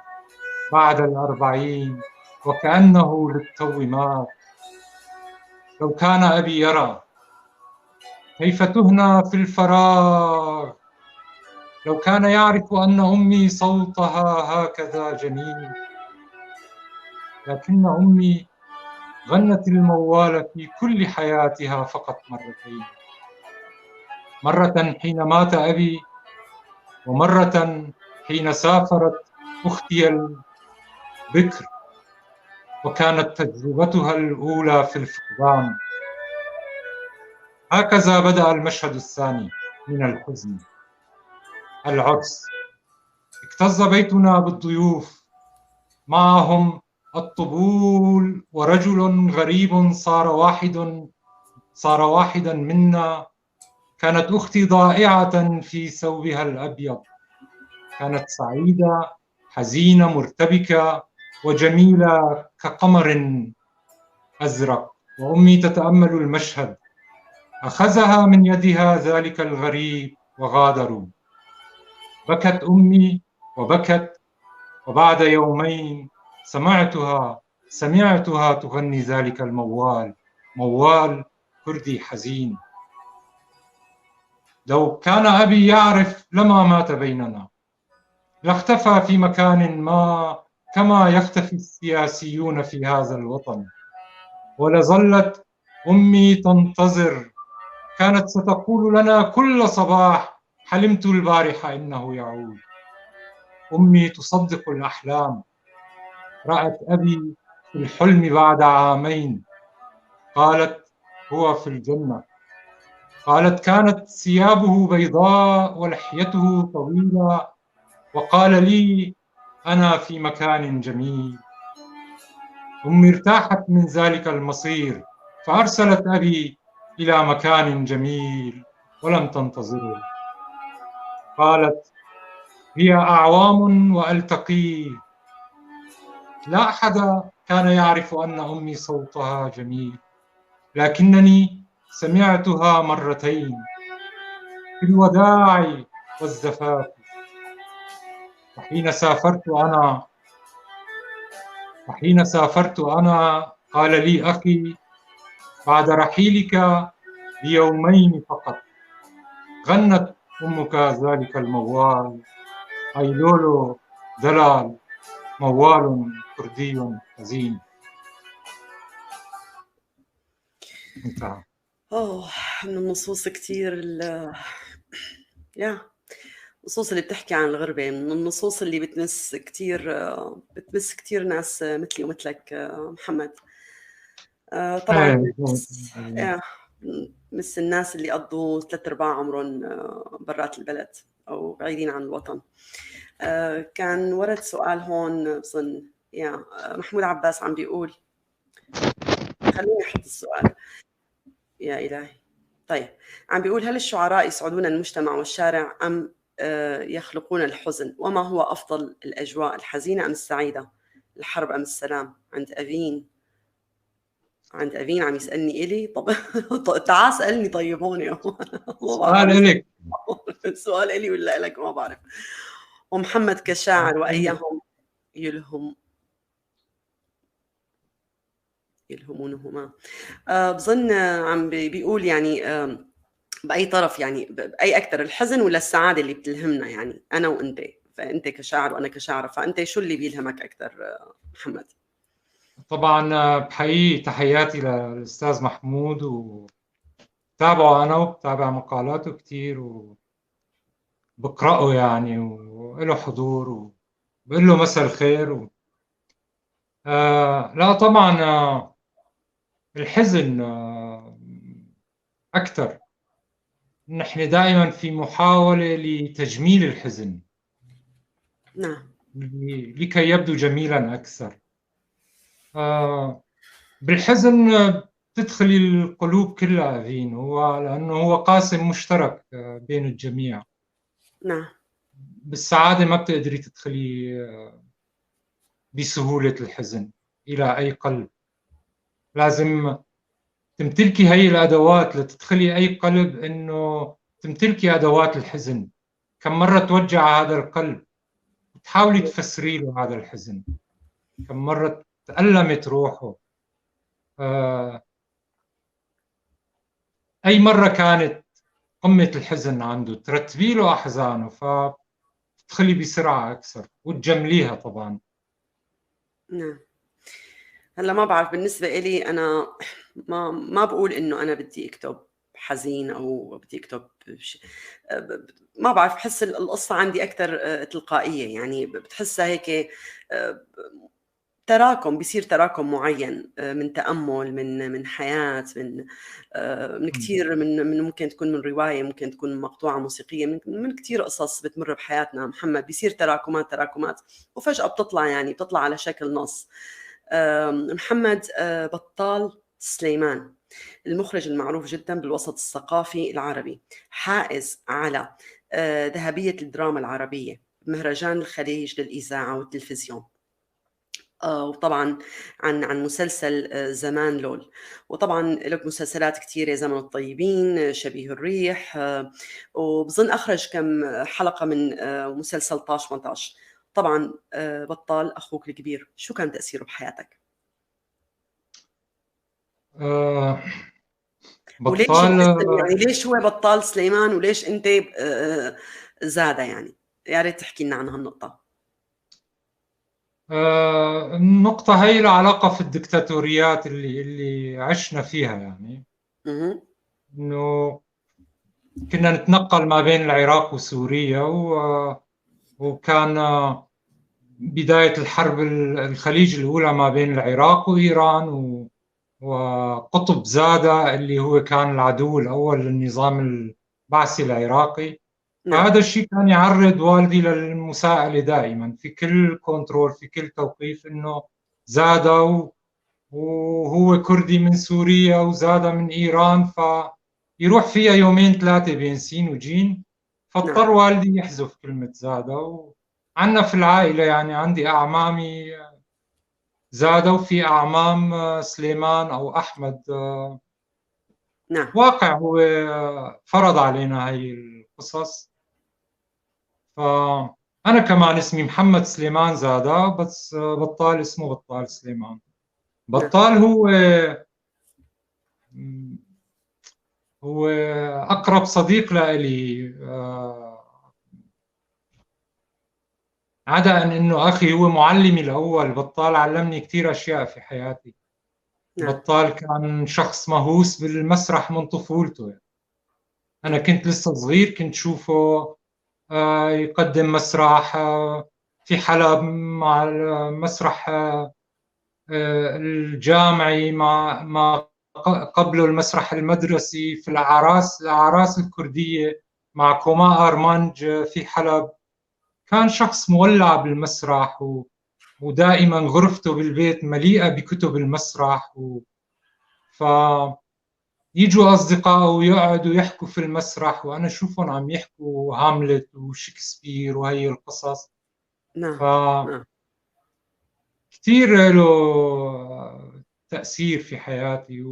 بعد 40 وكأنه للتو مات. لو كان أبي يرى كيف تهنى في الفراغ، لو كان يعرف أن أمي صوتها هكذا جميل. لكن أمي غنت الموال في كل حياتها فقط مرتين، مرة حين مات أبي، ومرة حين سافرت أختي البكر وكانت تجربتها الأولى في الفقدان. هكذا بدأ المشهد الثاني من الحزن، العرس. اكتظ بيتنا بالضيوف، معهم الطبول ورجل غريب صار واحدا منا. كانت أختي ضائعة في ثوبها الأبيض، كانت سعيدة حزينة مرتبكة وجميلة كقمر أزرق. وأمي تتأمل المشهد، أخذها من يدها ذلك الغريب وغادروا. بكت أمي وبكت، وبعد يومين سمعتها تغني ذلك الموال، موال كردي حزين. لو كان أبي يعرف لما مات بيننا، لاختفى في مكان ما كما يختفي السياسيون في هذا الوطن، ولظلت أمي تنتظر. كانت ستقول لنا كل صباح: حلمت البارحة إنه يعود. أمي تصدق الأحلام. رأت أبي في الحلم بعد عامين، قالت: هو في الجنة. قالت: كانت ثيابه بيضاء ولحيته طويلة، وقال لي: أنا في مكان جميل. أمي ارتاحت من ذلك المصير، فأرسلت أبي إلى مكان جميل ولم تنتظره. قالت: هي أعوام وألتقيه. لا أحد كان يعرف أن أمي صوتها جميل، لكنني سمعتها مرتين، في الوداع والزفاف. وحين سافرت أنا قال لي أخي: بعد رحيلك بيومين فقط غنت أمك ذلك الموال، أيلولو دلال، موال كردي حزين. انتهى. من النصوص كتير النصوص اللي بتحكي عن الغربة، من النصوص اللي بتمس كتير ناس مثلي ومثلك محمد. طبعا مثل الناس اللي قضوا 3/4 عمرهم برات البلد أو بعيدين عن الوطن. كان ورد سؤال هون بظن محمود عباس عم بيقول، خليني أحط السؤال يا إلهي. طيب، عم بيقول: هل الشعراء يسعدون المجتمع والشارع أم يخلقون الحزن؟ وما هو أفضل الأجواء، الحزينة أم السعيدة، الحرب أم السلام؟ عند أفين عم يسألني إلي. طب تعال سألني. طيب هون سؤال إلك. السؤال إلي ولا إلك؟ ما بعرف. ومحمد كشاعر وأيهم يلهمونهما. بظن عم بيقول يعني بأي طرف، يعني بأي أكثر، الحزن ولا السعادة اللي بتلهمنا؟ يعني أنا وأنت، فأنت كشاعر وأنا كشاعرة، فأنت شو اللي بيلهمك أكثر محمد؟ طبعا بحيي تحياتي للأستاذ محمود، وتابعه أنا وبتابع مقالاته كتير وبقرأه يعني، وله حضور، وبقول له مساء الخير لا طبعا الحزن أكثر. نحن دائما في محاولة لتجميل الحزن، نعم، لكي يبدو جميلا أكثر. بالحزن تدخل القلوب كلها أذين، لأنه هو قاسم مشترك بين الجميع. نعم. بالسعادة ما بتقدري تدخلي بسهولة الحزن إلى أي قلب. لازم تمتلكي هي الأدوات لتدخلي أي قلب، إنه تمتلكي أدوات الحزن. كم مرة توجع هذا القلب وتحاولي تفسري له هذا الحزن، كم مرة تألمت روحه. أي مرة كانت قمة الحزن عنده ترتبي له أحزانه، فتدخلي بسرعة أكثر وتجمليها طبعا. نعم. هلا ما بعرف، بالنسبة إلي أنا ما بقول إنه أنا بدي أكتب حزين أو بدي أكتب ما بعرف، بحس القصة عندي أكثر تلقائية، يعني بتحسها هيك تراكم، بيصير تراكم معين من تأمل، من حياة، من كثير، من ممكن تكون من رواية، ممكن تكون مقطوعة موسيقية، من كثير قصص بتمر بحياتنا محمد، بيصير تراكمات وفجأة بتطلع على شكل نص. محمد بطال سليمان، المخرج المعروف جدا بالوسط الثقافي العربي، حائز على ذهبية الدراما العربية بمهرجان الخليج للإذاعة والتلفزيون. وطبعا عن مسلسل زمان لول. وطبعا لك مسلسلات كثيرة، زمن الطيبين، شبيه الريح، وبظن أخرج كم حلقة من مسلسل طاش 18. طبعا بطال أخوك الكبير، شو كان تأثيره بحياتك؟ آه، وليش بطال الاسم، يعني ليش هو بطال سليمان وليش أنت زادة؟ يعني يا ريت تحكي لنا عن هالنقطة. النقطة هي لها علاقة في الدكتاتوريات اللي عشنا فيها، يعني مهم. إنه كنا نتنقل ما بين العراق وسوريا، وكان بداية الحرب الخليج الأولى ما بين العراق وإيران، وقطب زادة اللي هو كان العدو الأول للنظام البعثي العراقي. نعم. فهذا الشيء كان يعرض والدي للمساءلة دائما في كل كنترول، في كل توقيف، إنه زادة وهو كردي من سوريا وزادة من إيران، فيروح فيها يومين ثلاثة بين سين وجيم. نعم. فاضطر والدي يحذف كلمة زادة. وعندنا في العائلة يعني عندي أعمامي زادة، وفي أعمام سليمان أو أحمد. نعم. واقع هو فرض علينا هاي القصص. فأنا كمان اسمي محمد سليمان زادة، بس بطال اسمه بطال سليمان. نعم. بطال هو أقرب صديق لإلي، عدا أنه أخي هو معلمي الأول. بطال علمني كثير أشياء في حياتي. نعم. بطال كان شخص مهووس بالمسرح من طفولته. يعني أنا كنت لسه صغير، كنت شوفه يقدم مسرح في حلب مع المسرح الجامعي، مع قبله المسرح المدرسي في الأعراس الكردية مع كوما أرمانج في حلب. كان شخص مولع بالمسرح، ودائما غرفته بالبيت مليئة بكتب المسرح. يجوا أصدقائه ويقعدوا يحكوا في المسرح، وأنا أشوفهم عم يحكوا هاملت وشكسبير وهي القصص. نعم. فكتير نعم. له تأثير في حياتي.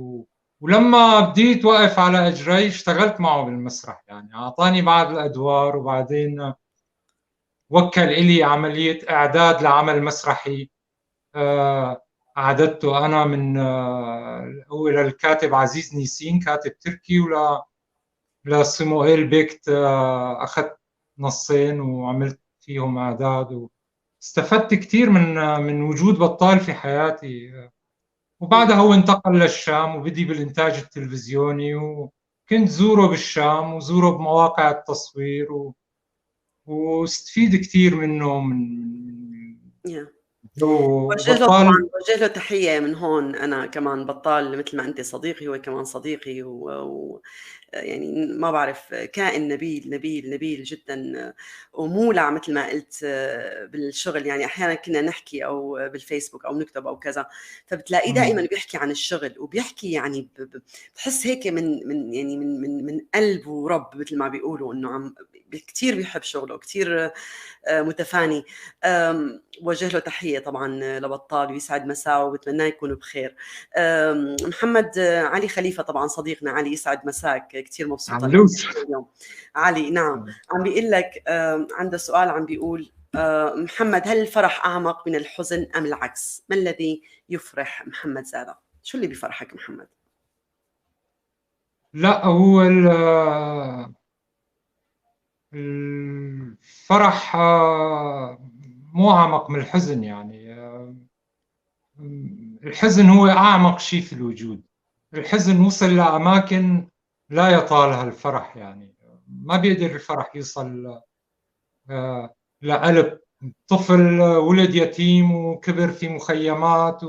ولما بديت وقف على أجري اشتغلت معه بالمسرح، يعني أعطاني بعض الأدوار، وبعدين وكل إلي عملية إعداد لعمل مسرحي أعددته أنا من هو للكاتب عزيز نيسين، كاتب تركي، لصموئيل بيكت. أخذت نصين وعملت فيهم إعداد، واستفدت كثير من وجود بطال في حياتي. وبعدها هو انتقل للشام وبدي بالإنتاج التلفزيوني، وكنت زوره بالشام وزوره بمواقع التصوير، واستفيد كثير منه Yeah. وجه له طبعا، وبطال. وجه له تحية من هون. أنا كمان بطال مثل ما أنت صديقي هو كمان صديقي، يعني ما بعرف، كائن نبيل نبيل نبيل جدا، ومولع مثل ما قلت بالشغل. يعني أحيانا كنا نحكي أو بالفيسبوك أو نكتب أو كذا، فبتلاقيه دائما بيحكي عن الشغل، وبيحكي يعني بتحس هيك من يعني من قلب ورب، مثل ما بيقولوا إنه عم كثير بيحب شغله، كثير متفاني. وجه له تحية طبعا لبطال، ويسعد مساءه وبتمنى يكون بخير. محمد علي خليفة طبعا صديقنا. علي يسعد مساك، كثير مبسوطة علوس. اليوم. علي نعم، عم بيقول لك عنده سؤال، عم بيقول محمد، هل الفرح أعمق من الحزن أم العكس؟ ما الذي يفرح محمد زادة؟ شو اللي بيفرحك محمد؟ لا، هو الفرح مو أعمق من الحزن. يعني الحزن هو أعمق شيء في الوجود. الحزن وصل لأماكن لا يطالها الفرح، يعني ما بيقدر الفرح يوصل لقلب طفل ولد يتيم وكبر في مخيمات.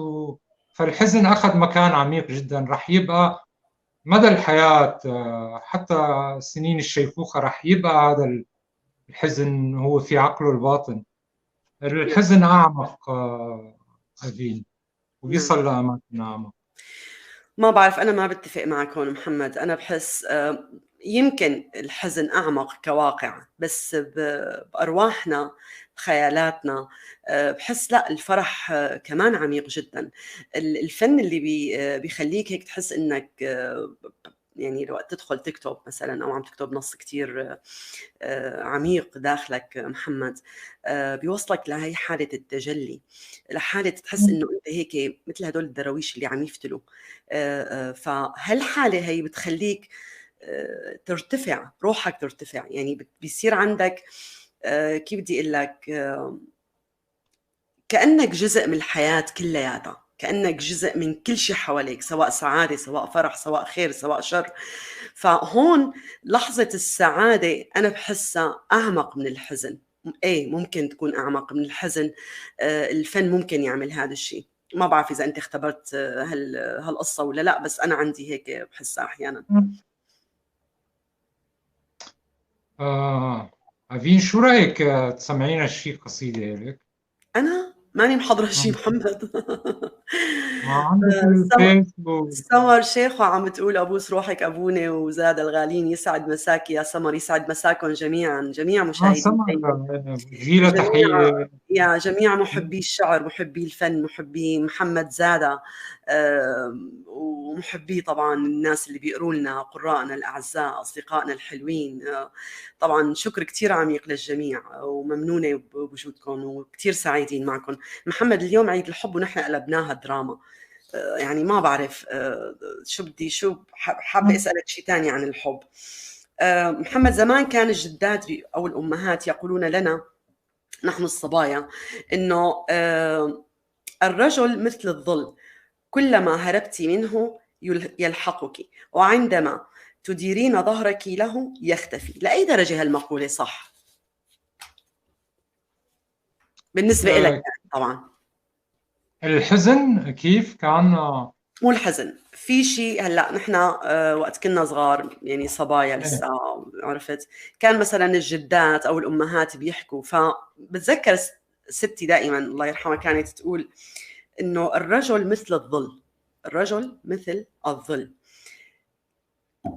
فالحزن أخذ مكان عميق جدا، رح يبقى مدى الحياة، حتى سنين الشيخوخة رح يبقى هذا الحزن هو في عقله الباطن. الحزن أعمق أبين، وبيصل لأماكن أعمق. ما بعرف، أنا ما بتفق معك هون محمد. أنا بحس يمكن الحزن أعمق كواقع، بس بأرواحنا بخيالاتنا بحس لا، الفرح كمان عميق جدا. الفن اللي بيخليك هيك تحس إنك يعني لو تدخل تكتب مثلا أو عم تكتب نص كتير عميق داخلك محمد، بيوصلك لهي حالة التجلي، لحالة تحس إنه أنت هيك مثل هدول الدراويش اللي عم يفتلوا. فهالحالة هي بتخليك ترتفع، روحك ترتفع، يعني بيصير عندك كيف بدي أقول لك، كأنك جزء من الحياة كلياتها، كأنك جزء من كل شيء حواليك، سواء سعادة سواء فرح سواء خير سواء شر. فهون لحظة السعادة أنا بحسها أعمق من الحزن. إيه ممكن تكون أعمق من الحزن. الفن ممكن يعمل هذا الشيء. ما بعرف إذا أنت اختبرت هالقصة ولا لا، بس أنا عندي هيك بحسها أحيانا. عفين، شو رأيك تسمعينا شي قصيدة لك؟ أنا ماني محضرة شيء محمد. ما عندك الفيسبوك؟ سمر شيخو عم تقول أبوس روحك أبوني وزاد الغالين، يسعد مساكي يا سمر، يسعد مساكم جميعا، جميع مشاهدين سمر جيلة تحية. يا جميع محبي الشعر، محبي الفن، محبي محمد زادة، ومحبي طبعا الناس اللي بيقروا لنا، قراءنا الأعزاء، أصدقائنا الحلوين. طبعا شكر كتير عميق للجميع، وممنونة بوجودكم وكتير سعيدين معكم. محمد اليوم عيد الحب ونحن قلبناها دراما. يعني ما بعرف شو حابة أسألك شيء تاني عن الحب. محمد، زمان كان الجدات أو الأمهات يقولون لنا نحن الصبايا إنه الرجل مثل الظل، كلما هربت منه يلحقك، وعندما تديرين ظهرك له يختفي. لأي درجة هالمقولة صح بالنسبة لك يعني؟ طبعا الحزن كيف كان؟ مو الحزن، في شيء هلا نحن وقت كنا صغار يعني صبايا لسه، عرفت، كان مثلا الجدات او الامهات بيحكوا، فبتذكر ستي دائما الله يرحمها كانت تقول انه الرجل مثل الظل، الرجل مثل الظل،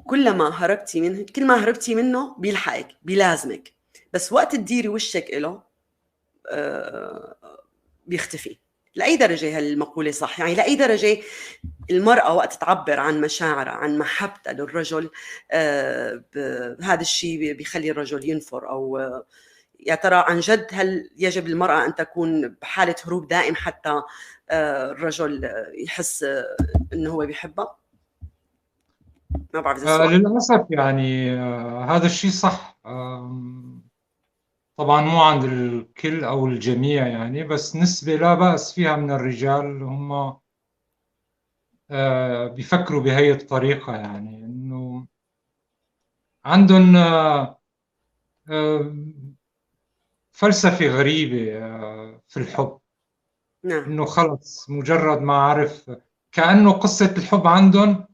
كلما هربتي منه، كل ما هربتي منه بيلحقك بيلازمك، بس وقت تديري وشك له بيختفي. لأي درجة هالمقولة صح؟ يعني لأي درجة المرأة وقت تعبر عن مشاعرها عن محبتها للرجل هذا الشيء بيخلي الرجل ينفر؟ أو يا ترى عن جد هل يجب للمرأة أن تكون بحالة هروب دائم حتى الرجل يحس أنه هو بيحبها؟ ما بعرف إذا السؤال للأسف يعني هذا الشيء صح. طبعا مو عند الكل أو الجميع يعني، بس نسبة لا بأس فيها من الرجال هم بيفكروا بهي الطريقة، يعني إنه عندهم فلسفة غريبة في الحب. نعم. إنه خلص مجرد ما عرف، كأنه قصة الحب عندهم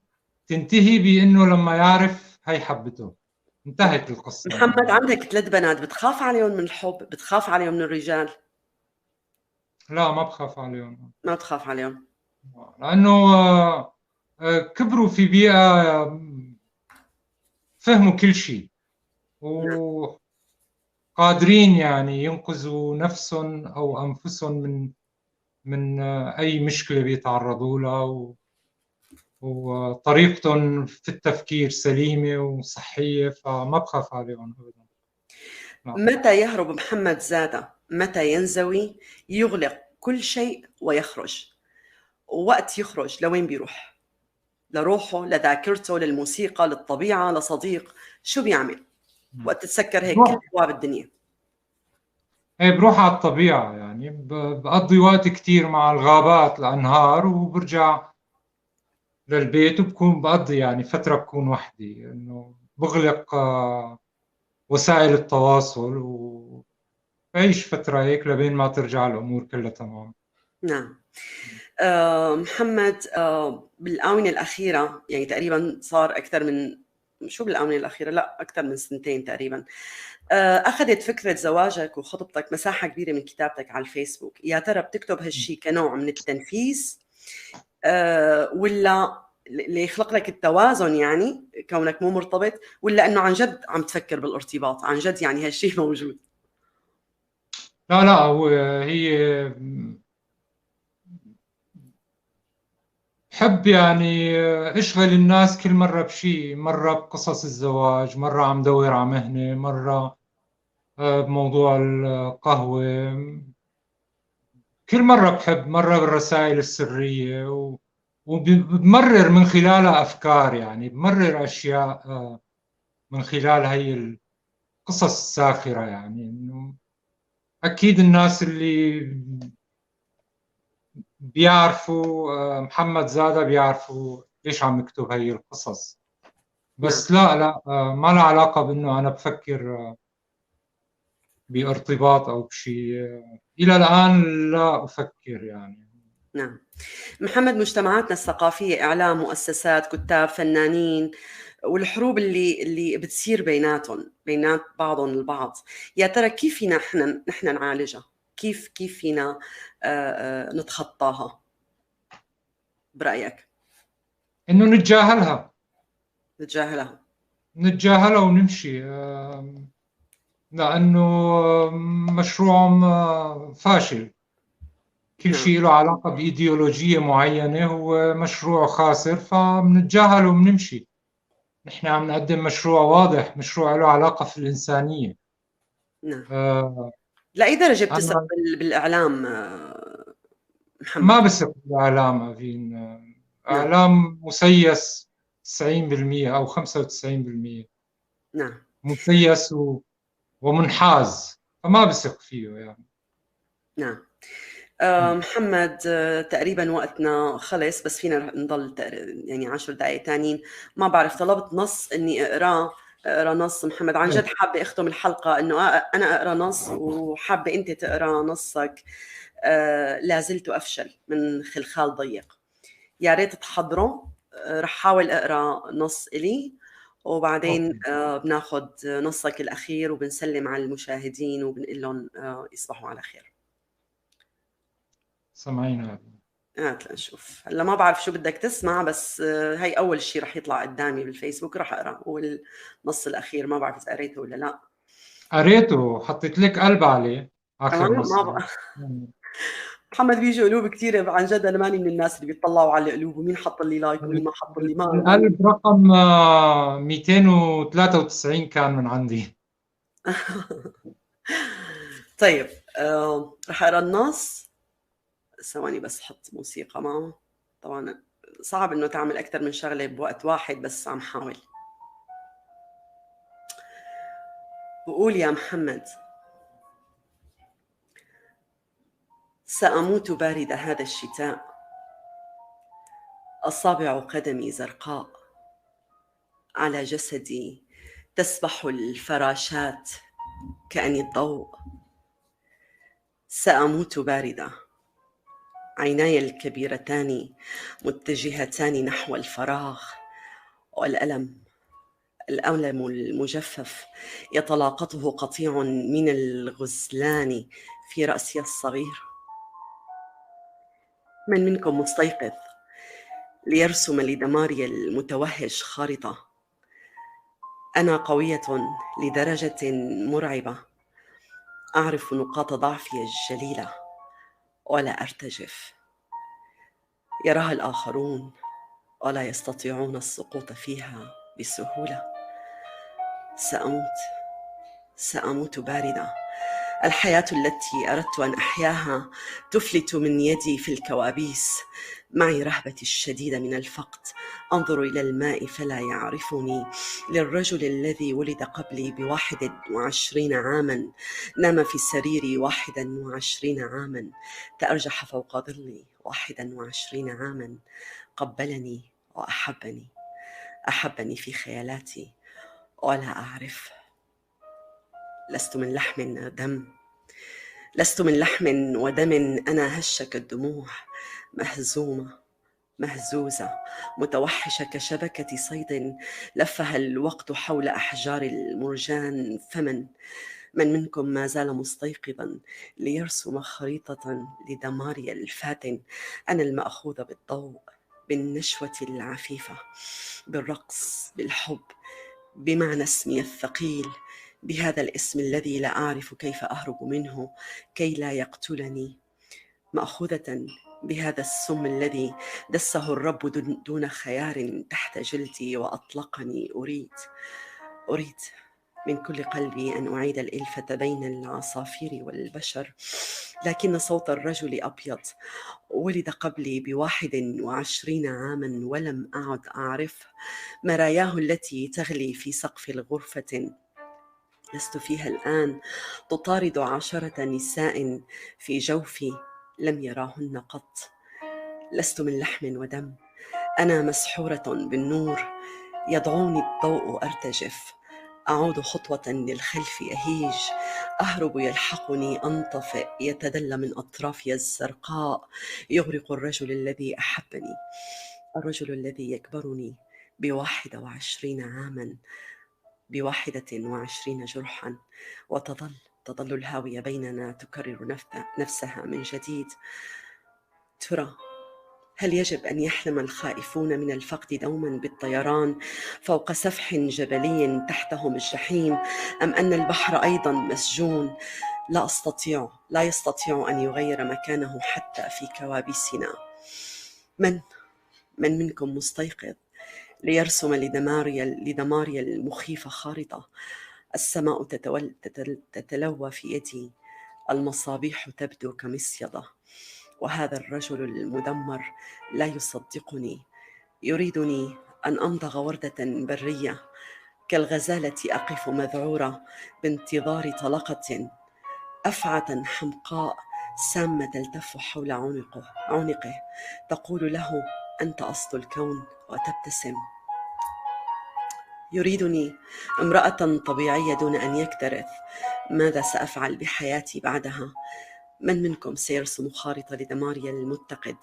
تنتهي بإنه لما يعرف هي حبته، انتهت القصة. محمد عندك 3 بنات، بتخاف عليهم من الحب؟ بتخاف عليهم من الرجال؟ لا ما بخاف عليهم. ما بتخاف عليهم لأنه كبروا في بيئة فهموا كل شيء وقادرين يعني ينقذوا نفسهم أو أنفسهم من أي مشكلة بيتعرضوا لها، وطريقتهم في التفكير سليمة وصحية، فما بخاف عليهم أبدا. متى يهرب محمد زادة؟ متى ينزوي؟ يغلق كل شيء ويخرج. ووقت يخرج لوين بيروح؟ لروحه، لذاكرته، للموسيقى، للطبيعة، لصديق؟ شو بيعمل وقت تتسكر هيك كل أبواب الدنيا؟ ايه بروح على الطبيعة، يعني بقضي وقت كتير مع الغابات، الأنهار، وبرجع للبيت وبكون بقضي يعني فترة بكون وحدي، إنه بغلق وسائل التواصل وبعيش فترة هيك لبين ما ترجع الأمور كلها تمام. نعم. محمد، بالآونة الأخيرة يعني تقريبا صار أكثر من، شو بالآونة الأخيرة، لا أكثر من 2 تقريبا، أخذت فكرة زواجك وخطبتك مساحة كبيرة من كتابتك على الفيسبوك. يا ترى بتكتب هالشي كنوع من التنفيس ولا اللي يخلق لك التوازن، يعني كونك مو مرتبط، ولا انه عن جد عم تفكر بالارتباط عن جد، يعني هالشيء موجود؟ لا هي بحب يعني اشغل الناس كل مرة بشيء، مرة بقصص الزواج، مرة عم دور على مهنة، مرة بموضوع القهوة. كل مرة بحب، مرة بالرسائل السرية وبمرر من خلالها أفكار، يعني بمرر أشياء من خلال هي القصص الساخرة. يعني إنه أكيد الناس اللي بيعرفوا محمد زادة بيعرفوا ليش عم يكتب هي القصص. نعم. بس لا ما لها علاقة بأنه أنا بفكر بارتباط أو بشيء. إلى الآن لا أفكر يعني. نعم. محمد، مجتمعاتنا الثقافية، إعلام، مؤسسات، كتاب، فنانين، والحروب اللي بتصير بيناتهم، بينات بعضهم البعض، يا ترى كيف فينا نحن نعالجها؟ كيف فينا نتخطاها برأيك؟ إنه نتجاهلها نتجاهلها. ونمشي. لأنه مشروعهم فاشل. كل نعم. شيء له علاقة بإيديولوجية معينة هو مشروع خاسر، فبنتجاهله وبنمشي. نحن عم نقدم مشروع واضح، مشروع له علاقة في الإنسانية. نعم. آه، لأي درجة بتثق أنا بالإعلام ما محمد؟ بثق بالإعلام أفين. نعم. إعلام مسيس 90% أو 95%، نعم. مسيس ومنحاز، فما بثق فيه يعني. نعم. محمد، تقريبا وقتنا خلص، بس فينا نضل يعني 10 دقائق تانيين. ما بعرف، طلبت نص اني اقرا نص. محمد، عن جد حابه اختم الحلقه انه انا اقرا نص، وحابه انت تقرا نصك. لا زلت افشل من خلخال ضيق. يا ريت تحضروا. رح حاول اقرا نص الي، وبعدين أوكي. بناخذ نصك الاخير وبنسلم على المشاهدين وبنقول لهم يصبحوا على خير. سامعين. هات لنشوف. هلا ما بعرف شو بدك تسمع، بس هي اول شيء رح يطلع قدامي بالفيسبوك، رح اقرا. والنص الاخير ما بعرف اذا قريته ولا لا. قريته، حطيت لك قلب عليه آخر نص. ما بقى. محمد، بيجوا قلوب كثيره عن جد. انا ماني من الناس اللي بيطلعوا على القلوب ومين حط لي لايك ومين ما حط لي. ما القلب رقم 293 كان من عندي. طيب، رح اقرا النص. ثواني بس حط موسيقى معه. طبعا صعب انه تعمل اكثر من شغله بوقت واحد، بس عم حاول. بقول يا محمد: سأموت بارد هذا الشتاء، أصابع قدمي زرقاء، على جسدي تسبح الفراشات كأني الضوء. سأموت باردة، عيناي الكبيرتان متجهتان نحو الفراغ، والألم المجفف يتلاقطه قطيع من الغزلان في رأسي الصغير. من منكم مستيقظ ليرسم لدماري المتوهج خارطة؟ أنا قوية لدرجة مرعبة، أعرف نقاط ضعفي الجليلة ولا أرتجف. يراها الآخرون ولا يستطيعون السقوط فيها بسهولة. سأموت باردة. الحياة التي أردت أن أحياها تفلت من يدي في الكوابيس. معي رهبتي الشديدة من الفقد. أنظر إلى الماء فلا يعرفني. للرجل الذي ولد قبلي ب21 عاما، نام في سريري 21 عاما، تأرجح فوق ظلي 21 عاما، قبلني وأحبني. أحبني في خيالاتي ولا أعرف. لست من لحم دم، لست من لحم ودم. أنا هشة كالدموع، مهزومة مهزوزة، متوحشة كشبكة صيد لفها الوقت حول أحجار المرجان. من منكم ما زال مستيقظا ليرسم خريطة لدماري الفاتن؟ أنا المأخوذة بالضوء، بالنشوة العفيفة، بالرقص، بالحب، بمعنى اسمي الثقيل، بهذا الاسم الذي لا أعرف كيف أهرب منه كي لا يقتلني، مأخوذة بهذا السم الذي دسه الرب دون خيار تحت جلدي وأطلقني. أريد من كل قلبي أن أعيد الإلفة بين العصافير والبشر، لكن صوت الرجل أبيض ولد قبلي ب21 عاما ولم أعد أعرف مراياه التي تغلي في سقف الغرفة لست فيها الآن تطارد 10 نساء في جوفي لم يراهن قط. لست من لحم ودم، أنا مسحورة بالنور، يدعوني الضوء أرتجف، أعود خطوة للخلف أهيج، أهرب يلحقني أنطفئ، يتدلى من أطرافي الزرقاء، يغرق الرجل الذي أحبني، الرجل الذي يكبرني ب21 عاما، ب21 جرحا، وتظل الهاوية بيننا تكرر نفسها من جديد. ترى هل يجب أن يحلم الخائفون من الفقد دوما بالطيران فوق سفح جبلي تحتهم الجحيم، أم أن البحر أيضا مسجون لا يستطيع أن يغير مكانه حتى في كوابيسنا؟ من منكم مستيقظ ليرسم لدماريا المخيفة خارطة؟ السماء تتلوى في يدي، المصابيح تبدو كمصيدة، وهذا الرجل المدمر لا يصدقني، يريدني أن أمضغ وردة برية كالغزالة، أقف مذعورة بانتظار طلقة، أفعى حمقاء سامة تلتف حول عنقه تقول له أنت أصل الكون وتبتسم. يريدني امرأة طبيعية دون أن يكترث. ماذا سأفعل بحياتي بعدها؟ من منكم سيرسم خارطة لدماريا المتقد؟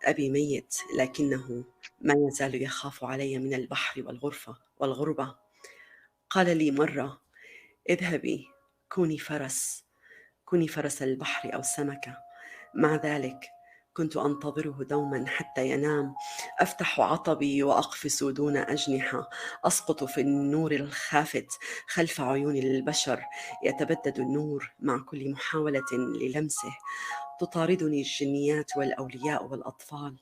أبي ميت لكنه ما يزال يخاف علي من البحر والغربة. قال لي مرة اذهبي كوني فرس البحر أو سمكة. مع ذلك كنت أنتظره دوما حتى ينام، أفتح عطبي وأقفز دون أجنحة، أسقط في النور الخافت خلف عيون البشر، يتبدد النور مع كل محاولة للمسه. تطاردني الجنيات والأولياء والأطفال،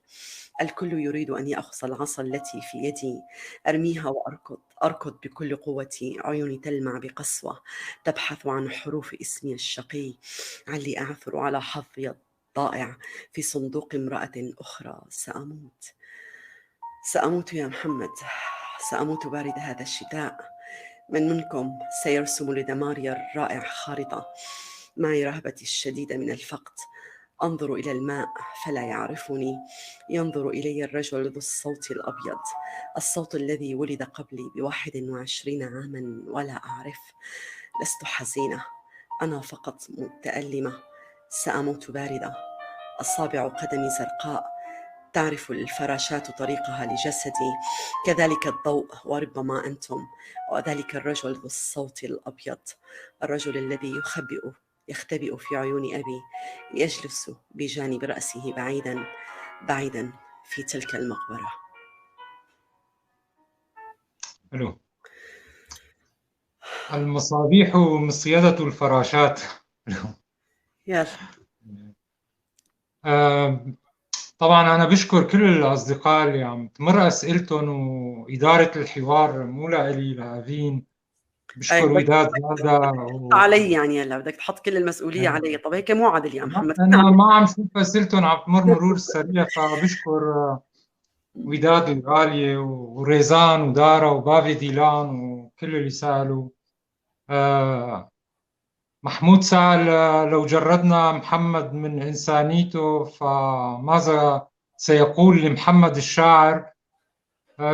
الكل يريد أن يأخذ العصا التي في يدي، أرميها وأركض بكل قوتي، عيوني تلمع بقسوة تبحث عن حروف اسمي الشقي، علي أعثر على حظي الضائع في صندوق امرأة أخرى. سأموت يا محمد، سأموت بارد هذا الشتاء. من منكم سيرسم لدماريا الرائع خارطة؟ معي رهبتي الشديدة من الفقد، أنظر إلى الماء فلا يعرفني، ينظر إلي الرجل ذو الصوت الأبيض، الصوت الذي ولد قبلي ب21 عاما ولا أعرف. لست حزينة، أنا فقط متألمة، سأموت باردة. أصابع قدمي زرقاء، تعرف الفراشات طريقها لجسدي، كذلك الضوء، وربما أنتم، وذلك الرجل ذو الصوت الأبيض، الرجل الذي يختبئ في عيون أبي، يجلس بجانب رأسه بعيدا في تلك المقبرة. حلو. المصابيح مصيدة الفراشات. يلا. طبعا أنا بشكر كل الأصدقاء اللي عم تمر أسئلتهم، وإدارة الحوار مو لإلي، لأفين. بشكر وداد هذا علي يعني هلا بدك تحط كل المسؤولية علي؟ طب هيك مو عادل يا محمد. أنا ما عم شوف أسئلتهم عم تمر مرور سريع، فبشكر وداد الغالية وريزان ودارا وبافي ديلان وكل اللي سألوا. محمود سأل لو جردنا محمد من إنسانيته فماذا سيقول لمحمد الشاعر؟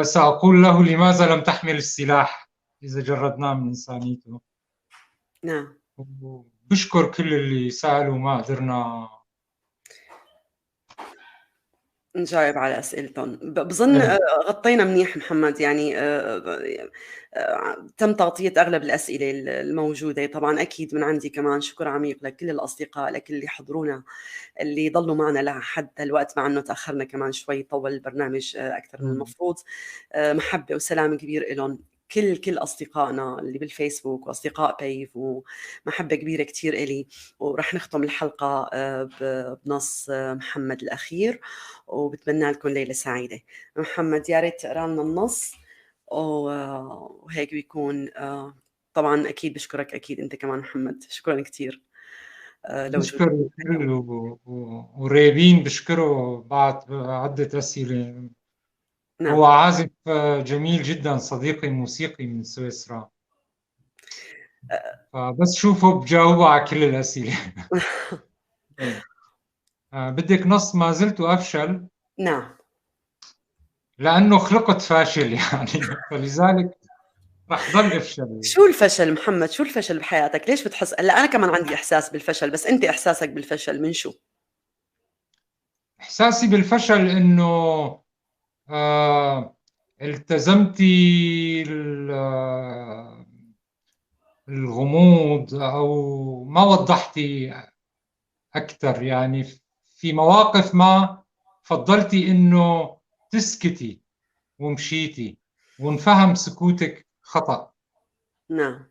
سأقول له لماذا لم تحمل السلاح إذا جردناه من إنسانيته. نعم. بشكر كل اللي سألوا، ما قدرنا نجاوب على أسئلتهم. بظن إيه. غطينا منيح محمد، يعني تم تغطية أغلب الأسئلة الموجودة. طبعا أكيد من عندي كمان شكر عميق لكل الأصدقاء، لكل اللي حضرونا، اللي ضلوا معنا لحد الوقت، مع أنه تأخرنا كمان شوي، طول البرنامج أكثر من المفروض. محبة وسلام كبير لهم، كل أصدقائنا اللي بالفيسبوك وأصدقاء بيف، ومحبة كبيرة كتير إلي. ورح نختم الحلقة بنص محمد الأخير، وبتمنى لكم ليلة سعيدة. محمد يا ريت تقرا لنا النص وهيك بيكون. طبعا أكيد بشكرك، أكيد أنت كمان محمد، شكرا كتير بشكر لوجودك. الكل وريبين بشكره بعد عدة أسئلة. نعم. هو عازف جميل جدا، صديقي موسيقي من سويسرا، فبس شوفه بجاوبه على كل الأسئلة. بدك نص ما زلت أفشل؟ نعم. لأنه خلقت فاشل يعني، فلذلك رح ضل أفشل. شو الفشل محمد؟ شو الفشل بحياتك؟ ليش بتحس؟ هلا أنا كمان عندي إحساس بالفشل، بس أنت إحساسك بالفشل من شو؟ إحساسي بالفشل إنه التزمتي الغموض، أو ما وضحتي أكثر، يعني في مواقف ما فضلتي إنه تسكتي ومشيتي، وانفهم سكوتك خطأ. نعم.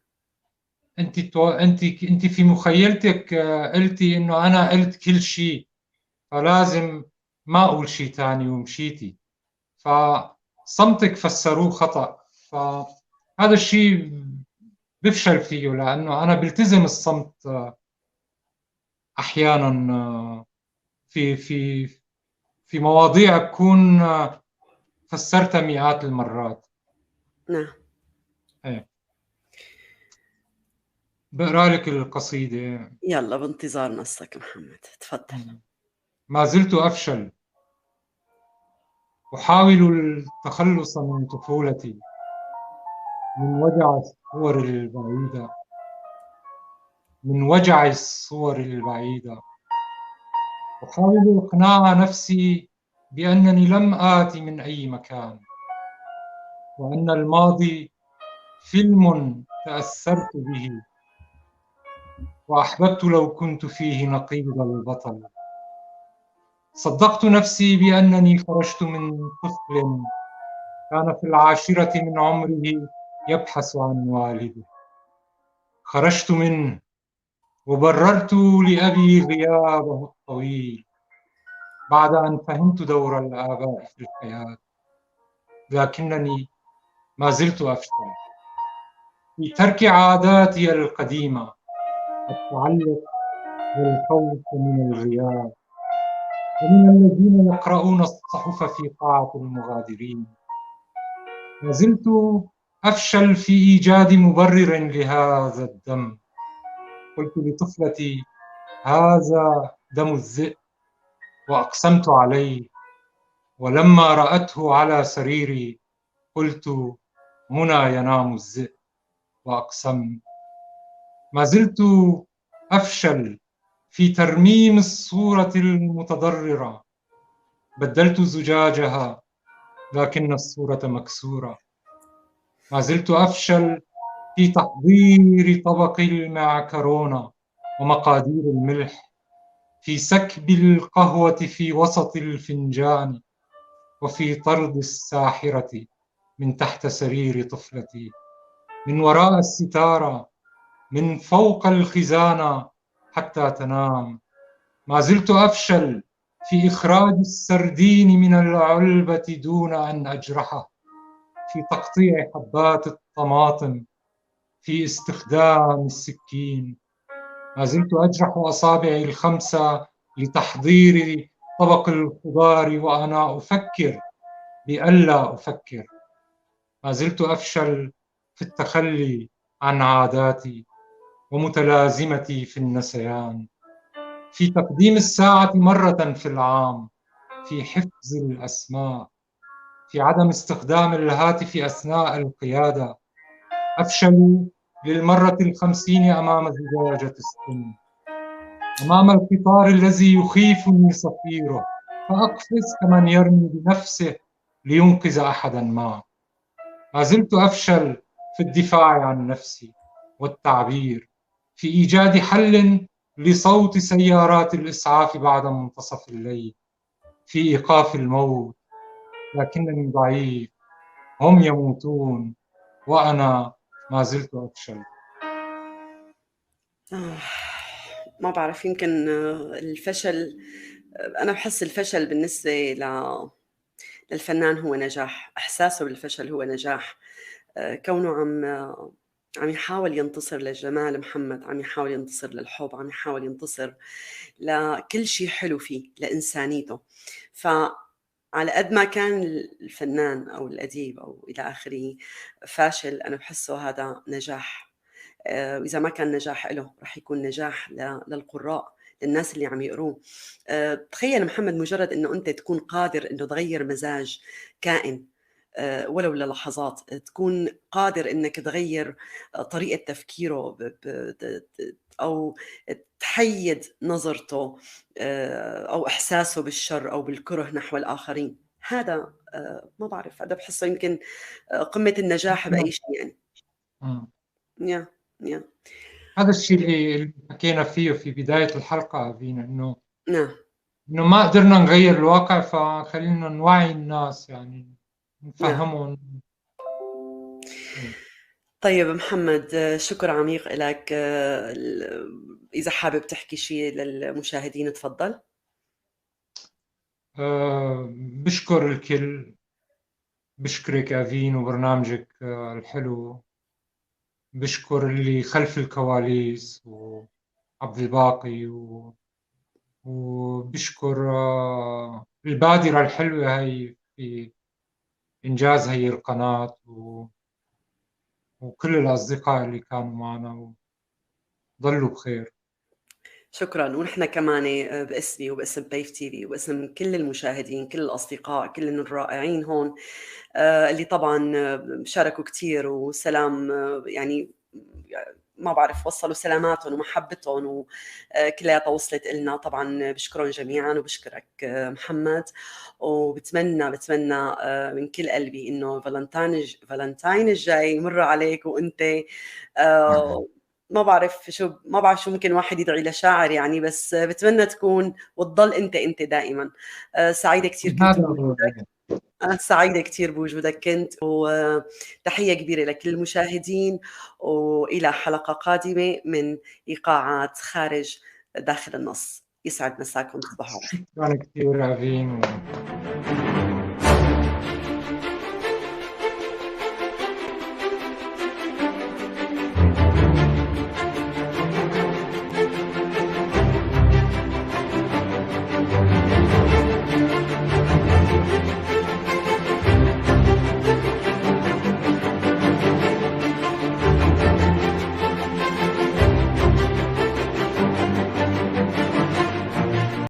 انت في مخيلتك قلتي انه انا قلت كل شيء، فلازم ما اقول شيء ثاني، ومشيتي، فصمتك فسروه خطأ. فهذا الشيء بفشل فيه، لانه انا بلتزم الصمت احيانا في مواضيع بكون فسرتها مئات المرات. نعم. ايه. بقرا لك القصيدة. يلا بانتظار نصك محمد، تفضل. ما زلت أفشل، أحاول التخلص من طفولتي، من وجع الصور البعيدة، من وجع الصور البعيدة. أحاول إقناع نفسي بأنني لم آتي من أي مكان، وأن الماضي فيلم تأثرت به، وأحببت لو كنت فيه نقيض البطل. صدقت نفسي بأنني خرجت من طفل كان في 10 من عمره يبحث عن والده. خرجت منه وبررت لأبي غيابه الطويل بعد أن فهمت دور الآباء في الحياة، لكنني ما زلت أفشل في ترك عاداتي القديمة، التعلق والخوف من الغياب، ومن الذين يقرؤون الصحف في قاعة المغادرين. ما زلت أفشل في إيجاد مبرر لهذا الدم. قلت لطفلتي هذا دم الذئب، وأقسمت عليه، ولما رأته على سريري قلت هنا ينام الذئب، وأقسمت. ما زلت أفشل في ترميم الصورة المتضررة، بدلت زجاجها لكن الصورة مكسورة. ما زلت أفشل في تحضير طبق المعكرونة ومقادير الملح، في سكب القهوة في وسط الفنجان، وفي طرد الساحرة من تحت سرير طفلتي، من وراء الستارة، من فوق الخزانة حتى تنام. ما زلت أفشل في إخراج السردين من العلبة دون أن أجرحه، في تقطيع حبات الطماطم، في استخدام السكين. ما زلت أجرح أصابعي الخمسة لتحضير طبق الخضار وأنا أفكر بألا أفكر. ما زلت أفشل في التخلي عن عاداتي ومتلازمتي في النسيان، في تقديم الساعة مرة في العام، في حفظ الأسماء، في عدم استخدام الهاتف أثناء القيادة. أفشل للمرة 50 أمام زجاجة السن، أمام القطار الذي يخيفني صفيره. فأقفز كمن يرمي بنفسه لينقذ أحدا ما. ما زلت أفشل في الدفاع عن نفسي والتعبير، في إيجاد حل لصوت سيارات الإسعاف بعد منتصف الليل، في إيقاف الموت، لكنني ضعيف. هم يموتون وأنا ما زلت أفشل. ما بعرف، يمكن الفشل، أنا بحس الفشل بالنسبة للفنان هو نجاح. إحساسه بالفشل هو نجاح. كونه عم يحاول ينتصر للجمال محمد، عم يحاول ينتصر للحب، عم يحاول ينتصر لكل شيء حلو فيه، لإنسانيته. فعلى قد ما كان الفنان أو الأديب أو إلى آخره فاشل، أنا بحسه هذا نجاح. وإذا ما كان نجاح له رح يكون نجاح للقراء، للناس اللي عم يقروه. تخيل محمد، مجرد إنه أنت تكون قادر إنه تغير مزاج كائن ولو للحظات، تكون قادر إنك تغير طريقة تفكيره أو تحيد نظرته أو إحساسه بالشر أو بالكره نحو الآخرين. هذا ما بعرف، هذا بحسه يمكن قمة النجاح بأي شيء يعني. يا يا هذا الشيء اللي حكينا فيه في بداية الحلقة أبينا، إنه نعم، ما قدرنا نغير الواقع، فخلينا نوعي الناس، يعني نعم. نفهمهم. طيب محمد، شكر عميق لك. إذا حابب تحكي شيء للمشاهدين تفضل. بشكر الكل، بشكرك أفين وبرنامجك الحلو، بشكر اللي خلف الكواليس وعبد الباقي وبشكر البادرة الحلوة هي في إنجاز هي القناة وكل الأصدقاء اللي كانوا معنا، وضلوا بخير. شكرا. ونحن كمان باسمي وباسم بيف تي في وباسم كل المشاهدين، كل الأصدقاء، كل الرائعين هون اللي طبعا شاركوا كتير، وسلام يعني ما بعرف، وصلوا سلاماتهم ومحبتهم وكلها وصلت إلنا. طبعا بشكرهم جميعا وبشكرك محمد، وبتمنى من كل قلبي إنه فالنتاين الجاي يمر عليك وأنت ما بعرف شو ممكن واحد يدعي لشاعر يعني، بس بتمنى تكون وتضل انت دائما. سعيده كثير كنت بوجودك. سعيده كثير بوجودك كنت، وتحيه كبيره لكل المشاهدين، والى حلقه قادمه من ايقاعات خارج داخل النص. يسعد مساكم، تصبحوا على خير. شكرا كثير أفين